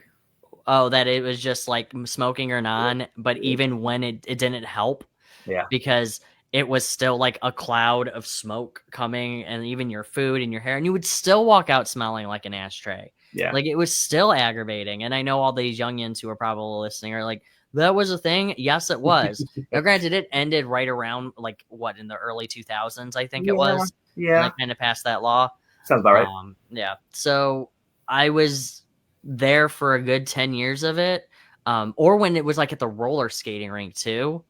Oh, that it was just like smoking or non, but even when it didn't help. Yeah. Because it was still like a cloud of smoke coming, and even your food and your hair, and you would still walk out smelling like an ashtray. Yeah. Like, it was still aggravating. And I know all these youngins who are probably listening are like, that was a thing? Yes, it was. Now, granted, it ended right around in the early 2000s, I think it was. and they Yeah, kind of passed that law. sounds about right. Yeah. So I was there for a good 10 years of it. Or when it was like at the roller skating rink too,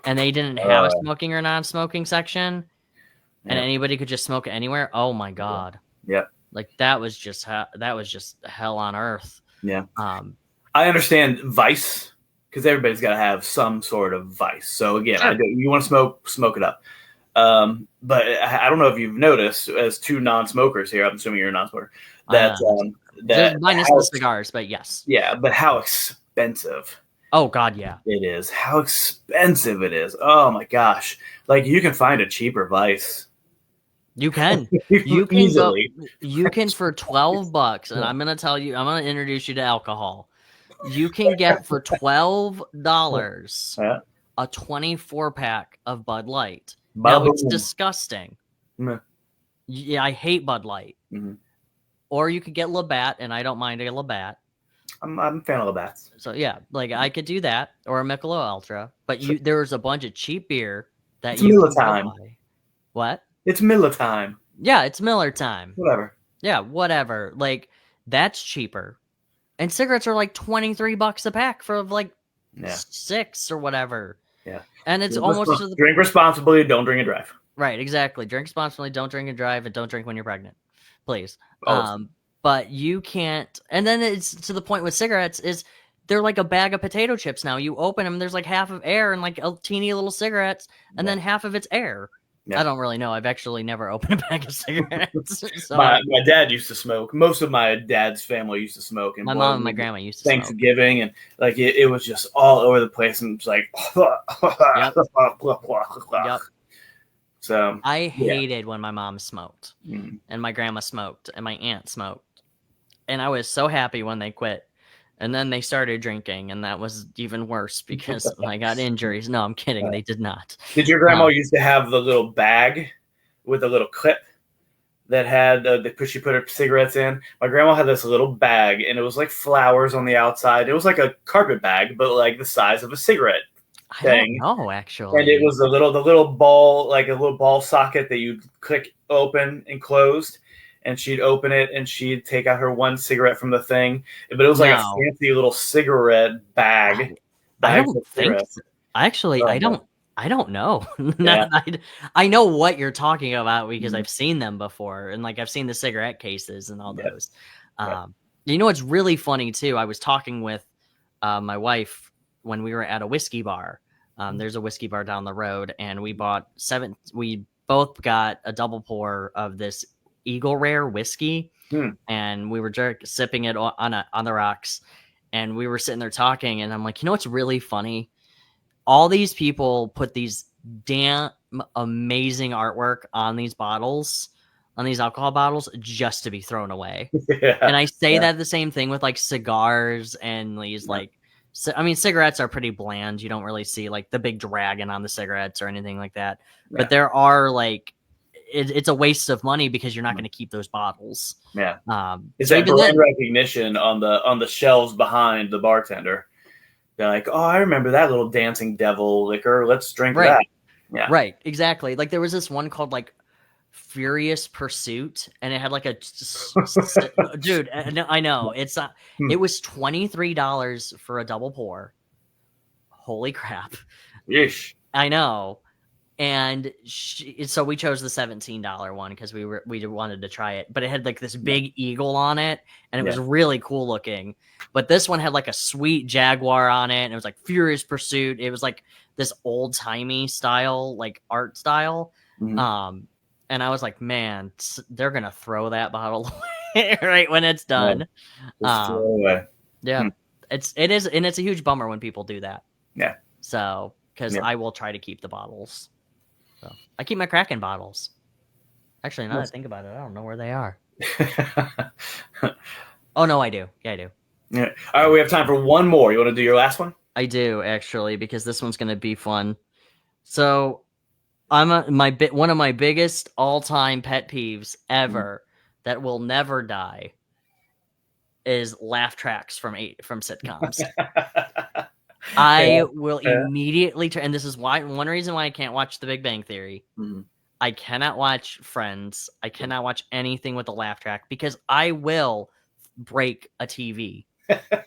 and they didn't have a smoking or non-smoking section, and Yeah. anybody could just smoke anywhere. Oh my God. Yeah. Like that was just hell on earth. Yeah. I understand vice because everybody's got to have some sort of vice. So again, Sure. you want to smoke it up. But I don't know if you've noticed, as two non-smokers here, I'm assuming you're a non-smoker, that just minus the cigars, but yes. Yeah, but how expensive Oh God, yeah. it is. How expensive it is. Oh my gosh. Like you can find a cheaper vice. You can. You can easily. You can for $12, and I'm gonna introduce you to alcohol. You can get for $12 a 24-pack of Bud Light. Now it's disgusting. Yeah, I hate Bud Light. Mm-hmm. Or you could get Labatt, and I don't mind a Labatt. I'm a fan of Labatt's. So yeah, like I could do that, or a Michelob Ultra. But there's a bunch of cheap beer that it's you Miller can go time. buy. What? It's Miller time. Yeah, it's Miller time. Whatever. Yeah, whatever. Like that's cheaper. And cigarettes are like $23 a pack for like 6 or whatever. Yeah. And it's almost drink responsibly, don't drink and drive. Right, exactly. Drink responsibly, don't drink and drive, and don't drink when you're pregnant. Please. Oh. But you can't, and then it's to the point with cigarettes is they're like a bag of potato chips now. You open them, there's like half of air and like a teeny little cigarettes, and then half of it's air. Yeah. I don't really know. I've actually never opened a bag of cigarettes. So. My dad used to smoke. Most of my dad's family used to smoke. And my mom and my grandma used to Thanksgiving, smoke. And like it was just all over the place, and it's like, yep. Yep. So I hated when my mom smoked, and my grandma smoked, and my aunt smoked, and I was so happy when they quit. And then they started drinking, and that was even worse because I got injuries. No, I'm kidding. They did not. Did your grandma used to have the little bag with a little clip that had she put her cigarettes in? My grandma had this little bag, and it was like flowers on the outside. It was like a carpet bag, but like the size of a cigarette thing. I don't know, actually. And it was the little ball, like a little ball socket that you'd click open and closed. And she'd open it, and she'd take out her one cigarette from the thing. But it was like a fancy little cigarette bag. I don't think so. Actually, I don't know. I know what you're talking about because I've seen them before, and like I've seen the cigarette cases and all those. You know what's really funny too? I was talking with my wife when we were at a whiskey bar. There's a whiskey bar down the road, and we both got a double pour of this Eagle Rare whiskey, and we were sipping it on the rocks, and we were sitting there talking, and I'm like, you know what's really funny? All these people put these damn amazing artwork on these bottles, on these alcohol bottles, just to be thrown away. And I say that the same thing with like cigars and these like, I mean, cigarettes are pretty bland. You don't really see like the big dragon on the cigarettes or anything like that. But there are like, it's a waste of money because you're not going to keep those bottles. Yeah. It's that brand recognition on the shelves behind the bartender. They're like, oh, I remember that little dancing devil liquor. Let's drink that. Yeah. Right. Exactly. Like there was this one called like Furious Pursuit, and it had like a dude. I know it's not. It was $23 for a double pour. Holy crap! Yeesh. I know. And so we chose the $17 one because we wanted to try it, but it had like this big eagle on it, and it was really cool looking. But this one had like a sweet jaguar on it, and it was like Furious Pursuit. It was like this old timey style, like art style. And I was like, man, they're gonna throw that bottle away right when it's done. Yeah, it's a huge bummer when people do that. Yeah. So because I will try to keep the bottles. So I keep my Kraken bottles. Actually, now that I think about it, I don't know where they are. Oh no, I do. Yeah, I do. Yeah. All right, we have time for one more. You want to do your last one? I do actually, because this one's gonna be fun. So one of my biggest all-time pet peeves ever that will never die is laugh tracks from sitcoms. I will immediately turn, and this is one reason why I can't watch The Big Bang Theory. I cannot watch Friends. I cannot watch anything with a laugh track because I will break a TV.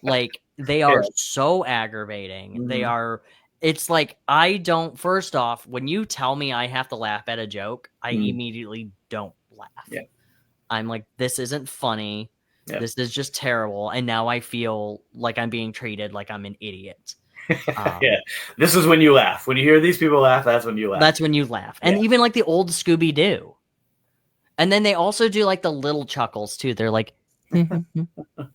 Like, they are Yeah. so aggravating. They Mhm. are. It's like, I don't. First off, when you tell me I have to laugh at a joke, I Mhm. immediately don't laugh. Yeah. I'm like, this isn't funny. Yeah. This is just terrible. And now I feel like I'm being treated like I'm an idiot. Yeah. This is when you laugh. When you hear these people laugh, that's when you laugh. That's when you laugh. And Yeah. even like the old Scooby Doo. And then they also do like the little chuckles too. They're like, Yeah. and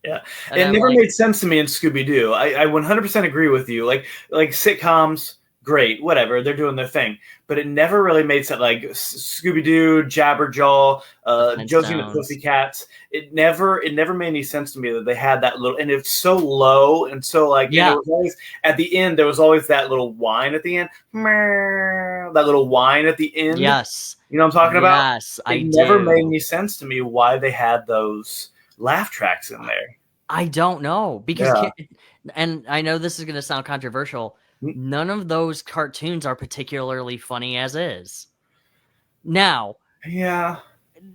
It I'm never like, made sense to me in Scooby Doo. I 100% agree with you. Like sitcoms, great, whatever, they're doing their thing. But it never really made sense. Like Scooby Doo, Jabberjaw, Josie and the Flintstones. Pussycats. It never made any sense to me that they had that little, and it's so low and so like, Yeah. and it was always at the end. There was always that little whine at the end. That little whine at the end. Yes. You know what I'm talking about? Yes, I It never do. made any sense to me why they had those laugh tracks in there. I don't know because, Yeah. and I know this is going to sound controversial. None of those cartoons are particularly funny as is. Now, Yeah,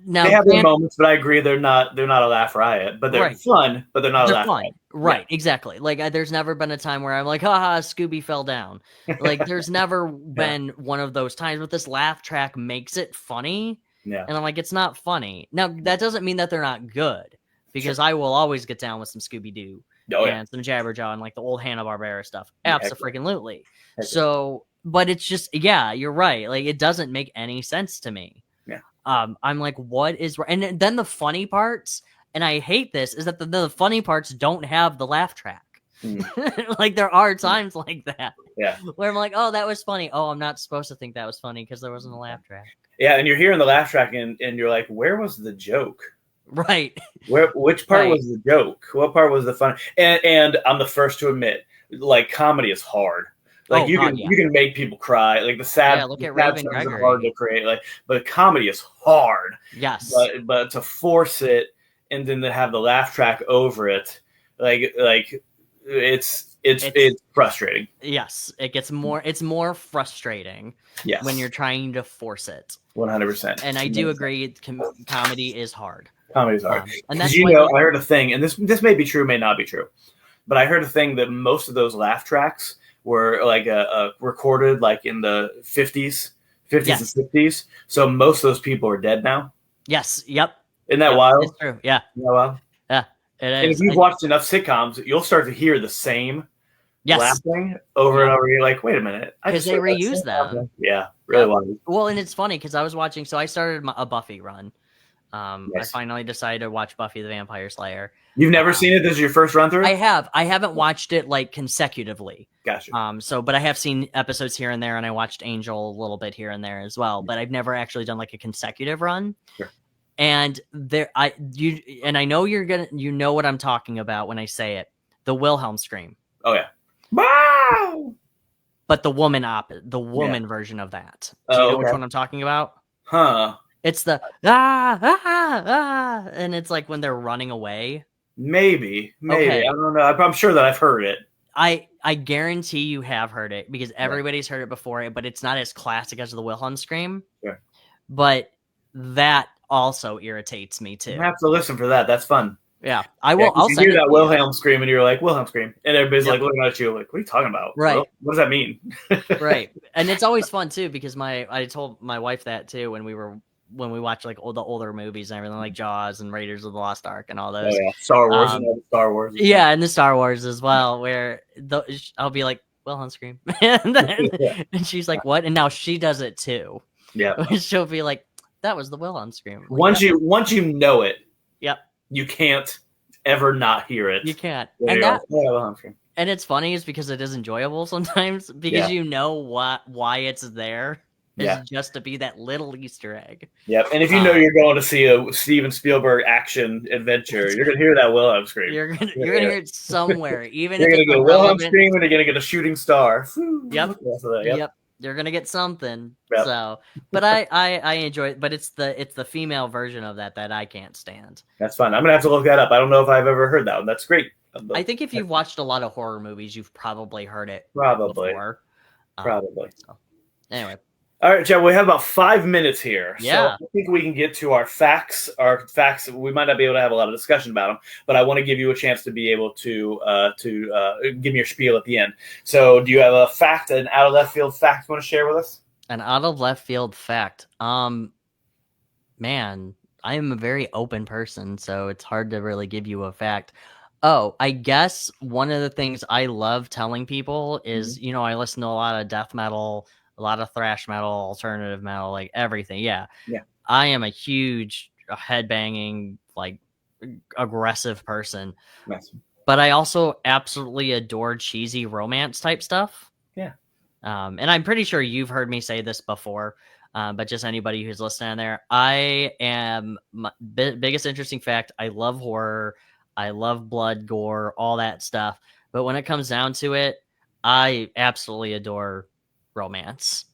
they have their moments, but I agree they're not a laugh riot, but they're Right. fun, but they're not a they're laugh fun. riot. Right, exactly. Like, there's never been a time where I'm like, haha, Scooby fell down. Like, there's never been one of those times, but this laugh track makes it funny. Yeah. And I'm like, it's not funny. Now, that doesn't mean that they're not good, because I will always get down with some Scooby Doo and some Jabberjaw and like the old Hanna-Barbera stuff. Absolutely. So, but it's just, yeah, you're right. Like, it doesn't make any sense to me. Yeah. I'm like, what is, and then the funny parts, and I hate this, is that the funny parts don't have the laugh track. Like, there are times like that. Yeah. Where I'm like, oh, that was funny. Oh, I'm not supposed to think that was funny because there wasn't a laugh track. Yeah, and you're hearing the laugh track, and you're like, where was the joke? Right. Which part was the joke? What part was the fun? And I'm the first to admit, like, comedy is hard. Like, you can make people cry. Like, the sad, look at sad Raven songs are Gregory. hard to create. Like, but comedy is hard. Yes. But to force it and then to have the laugh track over it, like it's frustrating. Yes, it's more frustrating. Yes. When you're trying to force it. 100%. And I do agree, comedy is hard. Comedy is hard. And that's I heard a thing, and this may be true, may not be true, but I heard a thing that most of those laugh tracks were like recorded like in the 50s and 60s. So most of those people are dead now. Yes. Yep. Isn't that wild? It's true. Yeah. Isn't that wild? Yeah. It is. And if you've watched enough sitcoms, you'll start to hear the same laughing over and over. You're like, wait a minute. Because they reuse them. Yeah. Really wild. Well, and it's funny because I was watching, so I started a Buffy run. I finally decided to watch Buffy the Vampire Slayer. You've never seen it? This is your first run through? I have. I haven't watched it like consecutively. Gotcha. But I have seen episodes here and there, and I watched Angel a little bit here and there as well. But I've never actually done like a consecutive run. Sure. And I know you know what I'm talking about when I say it. The Wilhelm scream. Oh yeah. Wow. But the woman version of that. Do you know which one I'm talking about? Huh. It's the and it's like when they're running away. Maybe. Okay. I don't know. I'm sure that I've heard it. I guarantee you have heard it because everybody's heard it before it, but it's not as classic as the Wilhelm scream. Sure. But that also irritates me too. I have to listen for that. That's fun. Yeah, I will. I'll hear that Wilhelm scream, and you're like Wilhelm scream, and everybody's like looking at you, like, "What are you talking about? Right? What does that mean?" Right. And it's always fun too because I told my wife that too when we watch like all the older movies and everything like Jaws and Raiders of the Lost Ark and all those. Oh, yeah. Star Wars and all the Star Wars. Yeah, and the Star Wars as well, where I'll be like Wilhelm scream, and she's like, "What?" And now she does it too. Yeah. She'll be like, "That was the Wilhelm scream." Like, once you know it, yep, you can't ever not hear it. You can't. Wilhelm scream. And it's funny is because it is enjoyable sometimes because you know why it's there. Is just to be that little Easter egg. Yep. And if you know you're going to see a Steven Spielberg action adventure, you're gonna hear that Wilhelm scream. You're gonna hear it somewhere. Even you're if gonna get Wilhelm scream and you're gonna get a shooting star. Yep. Yep. You're gonna get something. Yep. So, but I enjoy it. But it's the female version of that I can't stand. That's fun. I'm gonna have to look that up. I don't know if I've ever heard that one. That's great. I think if you've watched a lot of horror movies, you've probably heard it. Probably. Before. Probably. So, anyway. All right, Jeff, we have about 5 minutes here. Yeah. So I think we can get to our facts. Our facts, we might not be able to have a lot of discussion about them, but I want to give you a chance to be able to give me your spiel at the end. So do you have a fact, an out of left field fact you want to share with us? An out of left field fact. Man, I am a very open person, so it's hard to really give you a fact. Oh, I guess one of the things I love telling people is, I listen to a lot of death metal, a lot of thrash metal, alternative metal, like everything. Yeah. Yeah. I am a huge headbanging, like aggressive person. Nice. But I also absolutely adore cheesy romance type stuff. Yeah. And I'm pretty sure you've heard me say this before, but just anybody who's listening there, I am biggest interesting fact. I love horror. I love blood, gore, all that stuff. But when it comes down to it, I absolutely adore romance.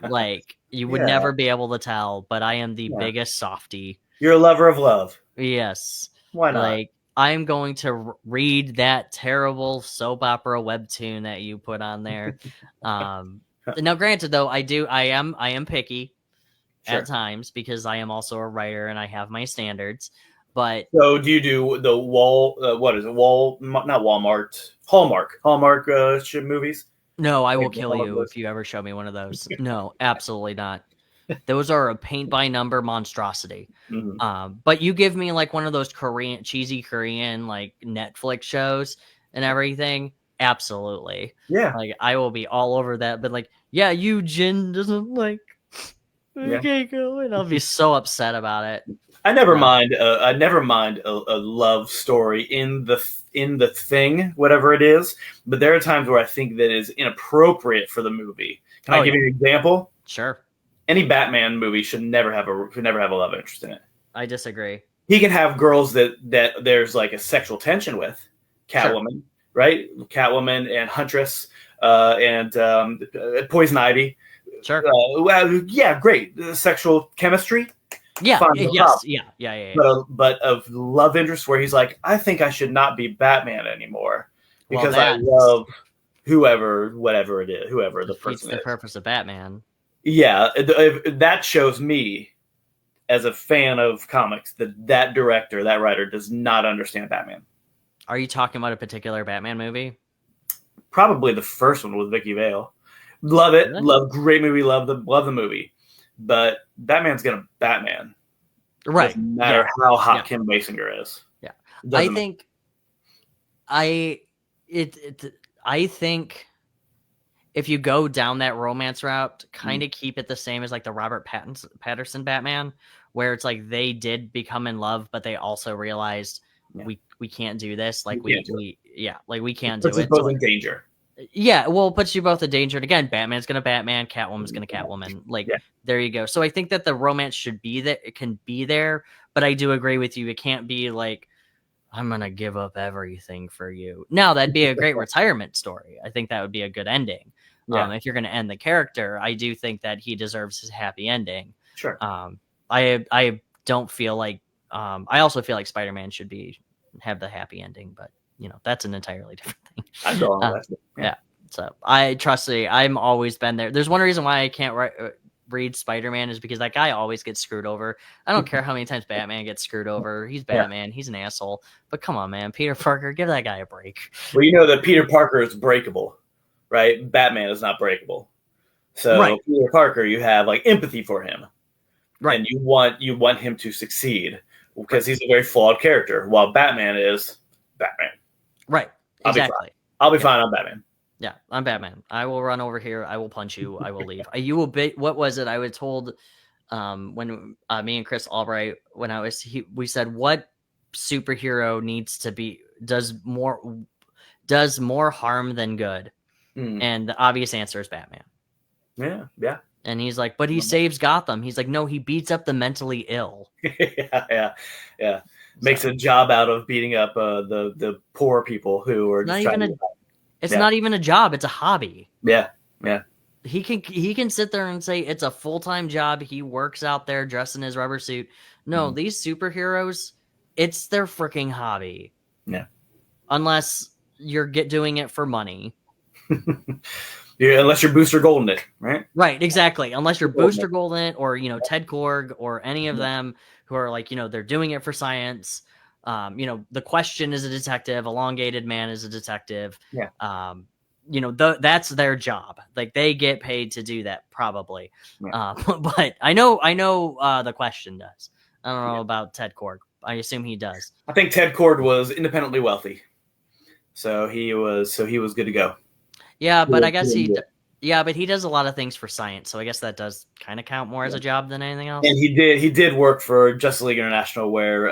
Like you would never be able to tell, but I am the biggest softie. You're a lover of love. Yes. Why not? Like I'm going to read that terrible soap opera webtoon that you put on there. Now, granted, though, I am picky at times because I am also a writer and I have my standards. But so, do you do the what is it? Not Walmart, Hallmark movies? No, I will kill you if you ever show me one of those. No, absolutely not. Those are a paint by number monstrosity. But you give me like one of those cheesy Korean like Netflix shows and everything. Absolutely. Yeah. Like I will be all over that. But like, yeah, Jin doesn't like okay, go. And I'll be so upset about it. I never mind. I never mind a love story in the thing, whatever it is. But there are times where I think that is inappropriate for the movie. Can I give you an example? Sure. Any Batman movie should never have a love interest in it. I disagree. He can have girls that there's like a sexual tension with. Catwoman, right? Catwoman and Huntress and Poison Ivy. Sure. Yeah, great. Sexual chemistry. Yeah. Yes. Yeah. But of love interest where he's like, I think I should not be Batman anymore because I love whatever it is, whoever the person is. The purpose of Batman. Yeah, that shows me as a fan of comics that director, that writer does not understand Batman. Are you talking about a particular Batman movie? Probably the first one with Vicky Vale. Love it. Love, great movie. Love the movie. But Batman's gonna Batman. Right. Doesn't matter how hot Kim Basinger is. Yeah. I think if you go down that romance route, kind of keep it the same as like the Robert Pattinson Batman, where it's like they did become in love, but they also realized we can't do this. Like we can't do it. Both in danger. Yeah, well, it puts you both in danger. And again, Batman's gonna Batman, Catwoman's gonna Catwoman. Like there you go. So I think that the romance should be that it can be there, but I do agree with you. It can't be like I'm gonna give up everything for you. Now that'd be a great retirement story. I think that would be a good ending. If you're gonna end the character, I do think that he deserves his happy ending. Sure. I don't feel like I also feel like Spider-Man should have the happy ending, but that's an entirely different thing. I'm going with that. Yeah. So I trust me. I'm always been there. There's one reason why I can't read Spider-Man is because that guy always gets screwed over. I don't care how many times Batman gets screwed over. He's Batman. He's an asshole. But come on, man. Peter Parker, give that guy a break. Well, you know that Peter Parker is breakable, right? Batman is not breakable. So Peter Parker, you have like empathy for him. Right. And you want him to succeed because he's a very flawed character, while Batman is Batman. Right. Exactly. I'll be fine on Batman. Yeah, I'm Batman. I will run over here. I will punch you. I will leave. You will be. What was it? I was told when me and Chris Albright, when we said what superhero needs to be does more harm than good, and the obvious answer is Batman. Yeah. And he's like, but he saves Gotham. He's like, no, he beats up the mentally ill. Yeah. Makes a job out of beating up the poor people who are not even not even a job. It's a hobby. Yeah. He can sit there and say it's a full-time job. He works out there dressed in his rubber suit. No, these superheroes, it's their freaking hobby. Yeah. Unless you're doing it for money. Yeah, unless you're Booster Golden it, right? Right, exactly. Unless you're Golden Booster Golden or Ted Korg or any of Yeah. them who are like they're doing it for science. The Question is a detective. Elongated Man is a detective. Yeah. That's their job. Like they get paid to do that probably. Yeah. But I know the Question does. I don't know about Ted Korg. I assume he does. I think Ted Cord was independently wealthy, so he was good to go. Yeah, but I Yeah, guess yeah. but he does a lot of things for science, so I guess that does kind of count more as a job than anything else. And he did work for Justice League International, where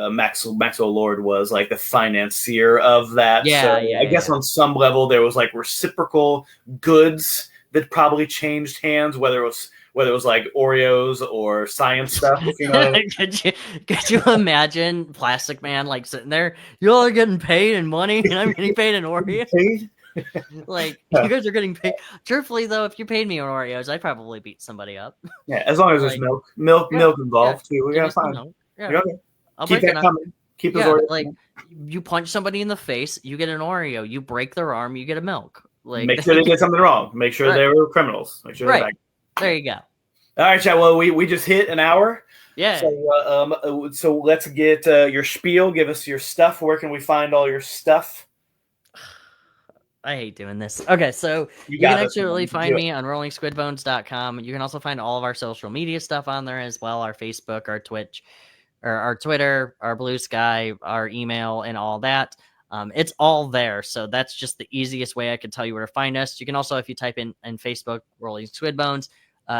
Maxwell Lord was like the financier of that. Yeah, So yeah, I guess yeah. on some level there was like reciprocal goods that probably changed hands, whether it was like Oreos or science stuff. If you know what I mean. Could you imagine Plastic Man like sitting there? You all are getting paid in money, and I'm getting paid in Oreos. Like you guys are getting paid. Truthfully, though, if you paid me in Oreos, I'd probably beat somebody up. Yeah, as long as there's Like, milk yeah, involved too. We give gotta me some find. milk. Yeah, Okay. I'll Keep break that it up. coming. Keep those Yeah, Oreos like coming. you punch somebody in the face, you get an Oreo. You break their arm, you get a milk. Like Make sure they did something wrong. Make sure Right. they were criminals. Make sure they're right. There you go. All right, chat. Well, we just hit an hour. Yeah. So let's get your spiel. Give us your stuff. Where can we find all your stuff? I hate doing this. Okay, so you can actually find me on rollingsquidbones.com. You can also find all of our social media stuff on there as well, our Facebook, our Twitch, or our Twitter, our Blue Sky, our email, and all that. It's all there. So that's just the easiest way I can tell you where to find us. You can also, if you type in Facebook, Rolling Squid Bones,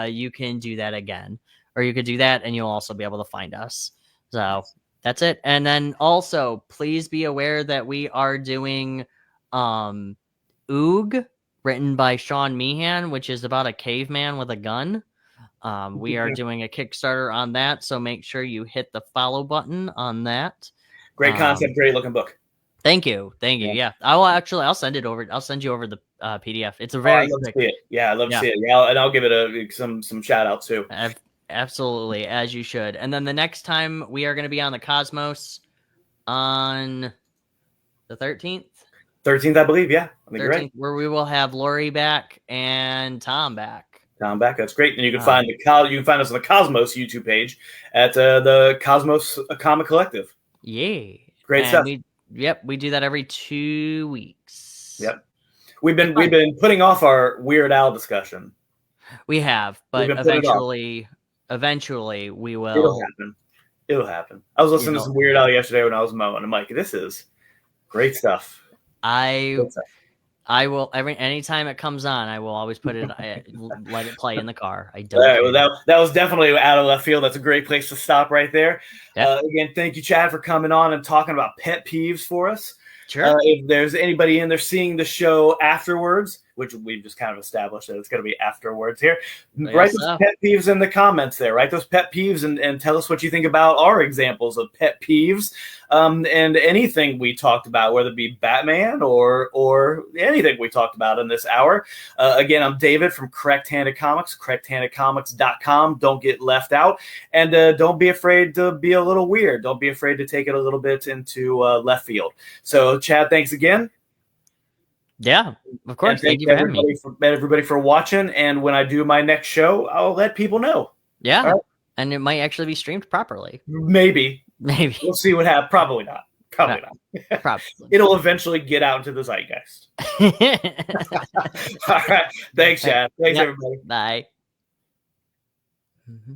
you can do that again. Or you could do that and you'll also be able to find us. So that's it. And then also, please be aware that we are doing Oog, written by Sean Meehan, which is about a caveman with a gun. We are doing a Kickstarter on that, so make sure you hit the follow button on that. Great concept, great looking book. Thank you. Yeah. I'll send it over. I'll send you over the PDF. It's a very I'd love to see it. Yeah, I'd love to see it. Yeah, and I'll give it some shout out too. Absolutely, as you should. And then the next time we are going to be on the Cosmos on the 13th. 13th, I believe. Yeah, I think 13th, you're right. Where we will have Lori back and Tom back. Tom back. That's great. And you can find us on the Cosmos YouTube page at the Cosmos Comic Collective. Yeah, great stuff. We do that every 2 weeks. Yep, we've been putting off our Weird Al discussion. We have, but eventually we will. It'll happen. I was listening to some Weird Al yesterday when I was mowing. I'm like, this is great stuff. I will anytime it comes on, I will always put it let it play in the car. I don't. Well, that was definitely out of left field. That's a great place to stop right there. Yep. Again, thank you, Chad, for coming on and talking about pet peeves for us. Sure. If there's anybody in there seeing the show afterwards, which we've just kind of established that it's going to be afterwards here, write those pet peeves in the comments there. Write those pet peeves and tell us what you think about our examples of pet peeves and anything we talked about, whether it be Batman or anything we talked about in this hour. Again, I'm David from Correct Handed Comics, correcthandedcomics.com. Don't get left out. And don't be afraid to be a little weird. Don't be afraid to take it a little bit into left field. So, Chad, thanks again. Yeah, of course. Thank you for having me. Everybody for watching. And when I do my next show, I'll let people know. Yeah. Right? And it might actually be streamed properly. Maybe. We'll see what happens. Probably not. Probably not. Probably. It'll eventually get out into the zeitgeist. All right. Thanks, Chad. Thanks, everybody. Bye. Mm-hmm.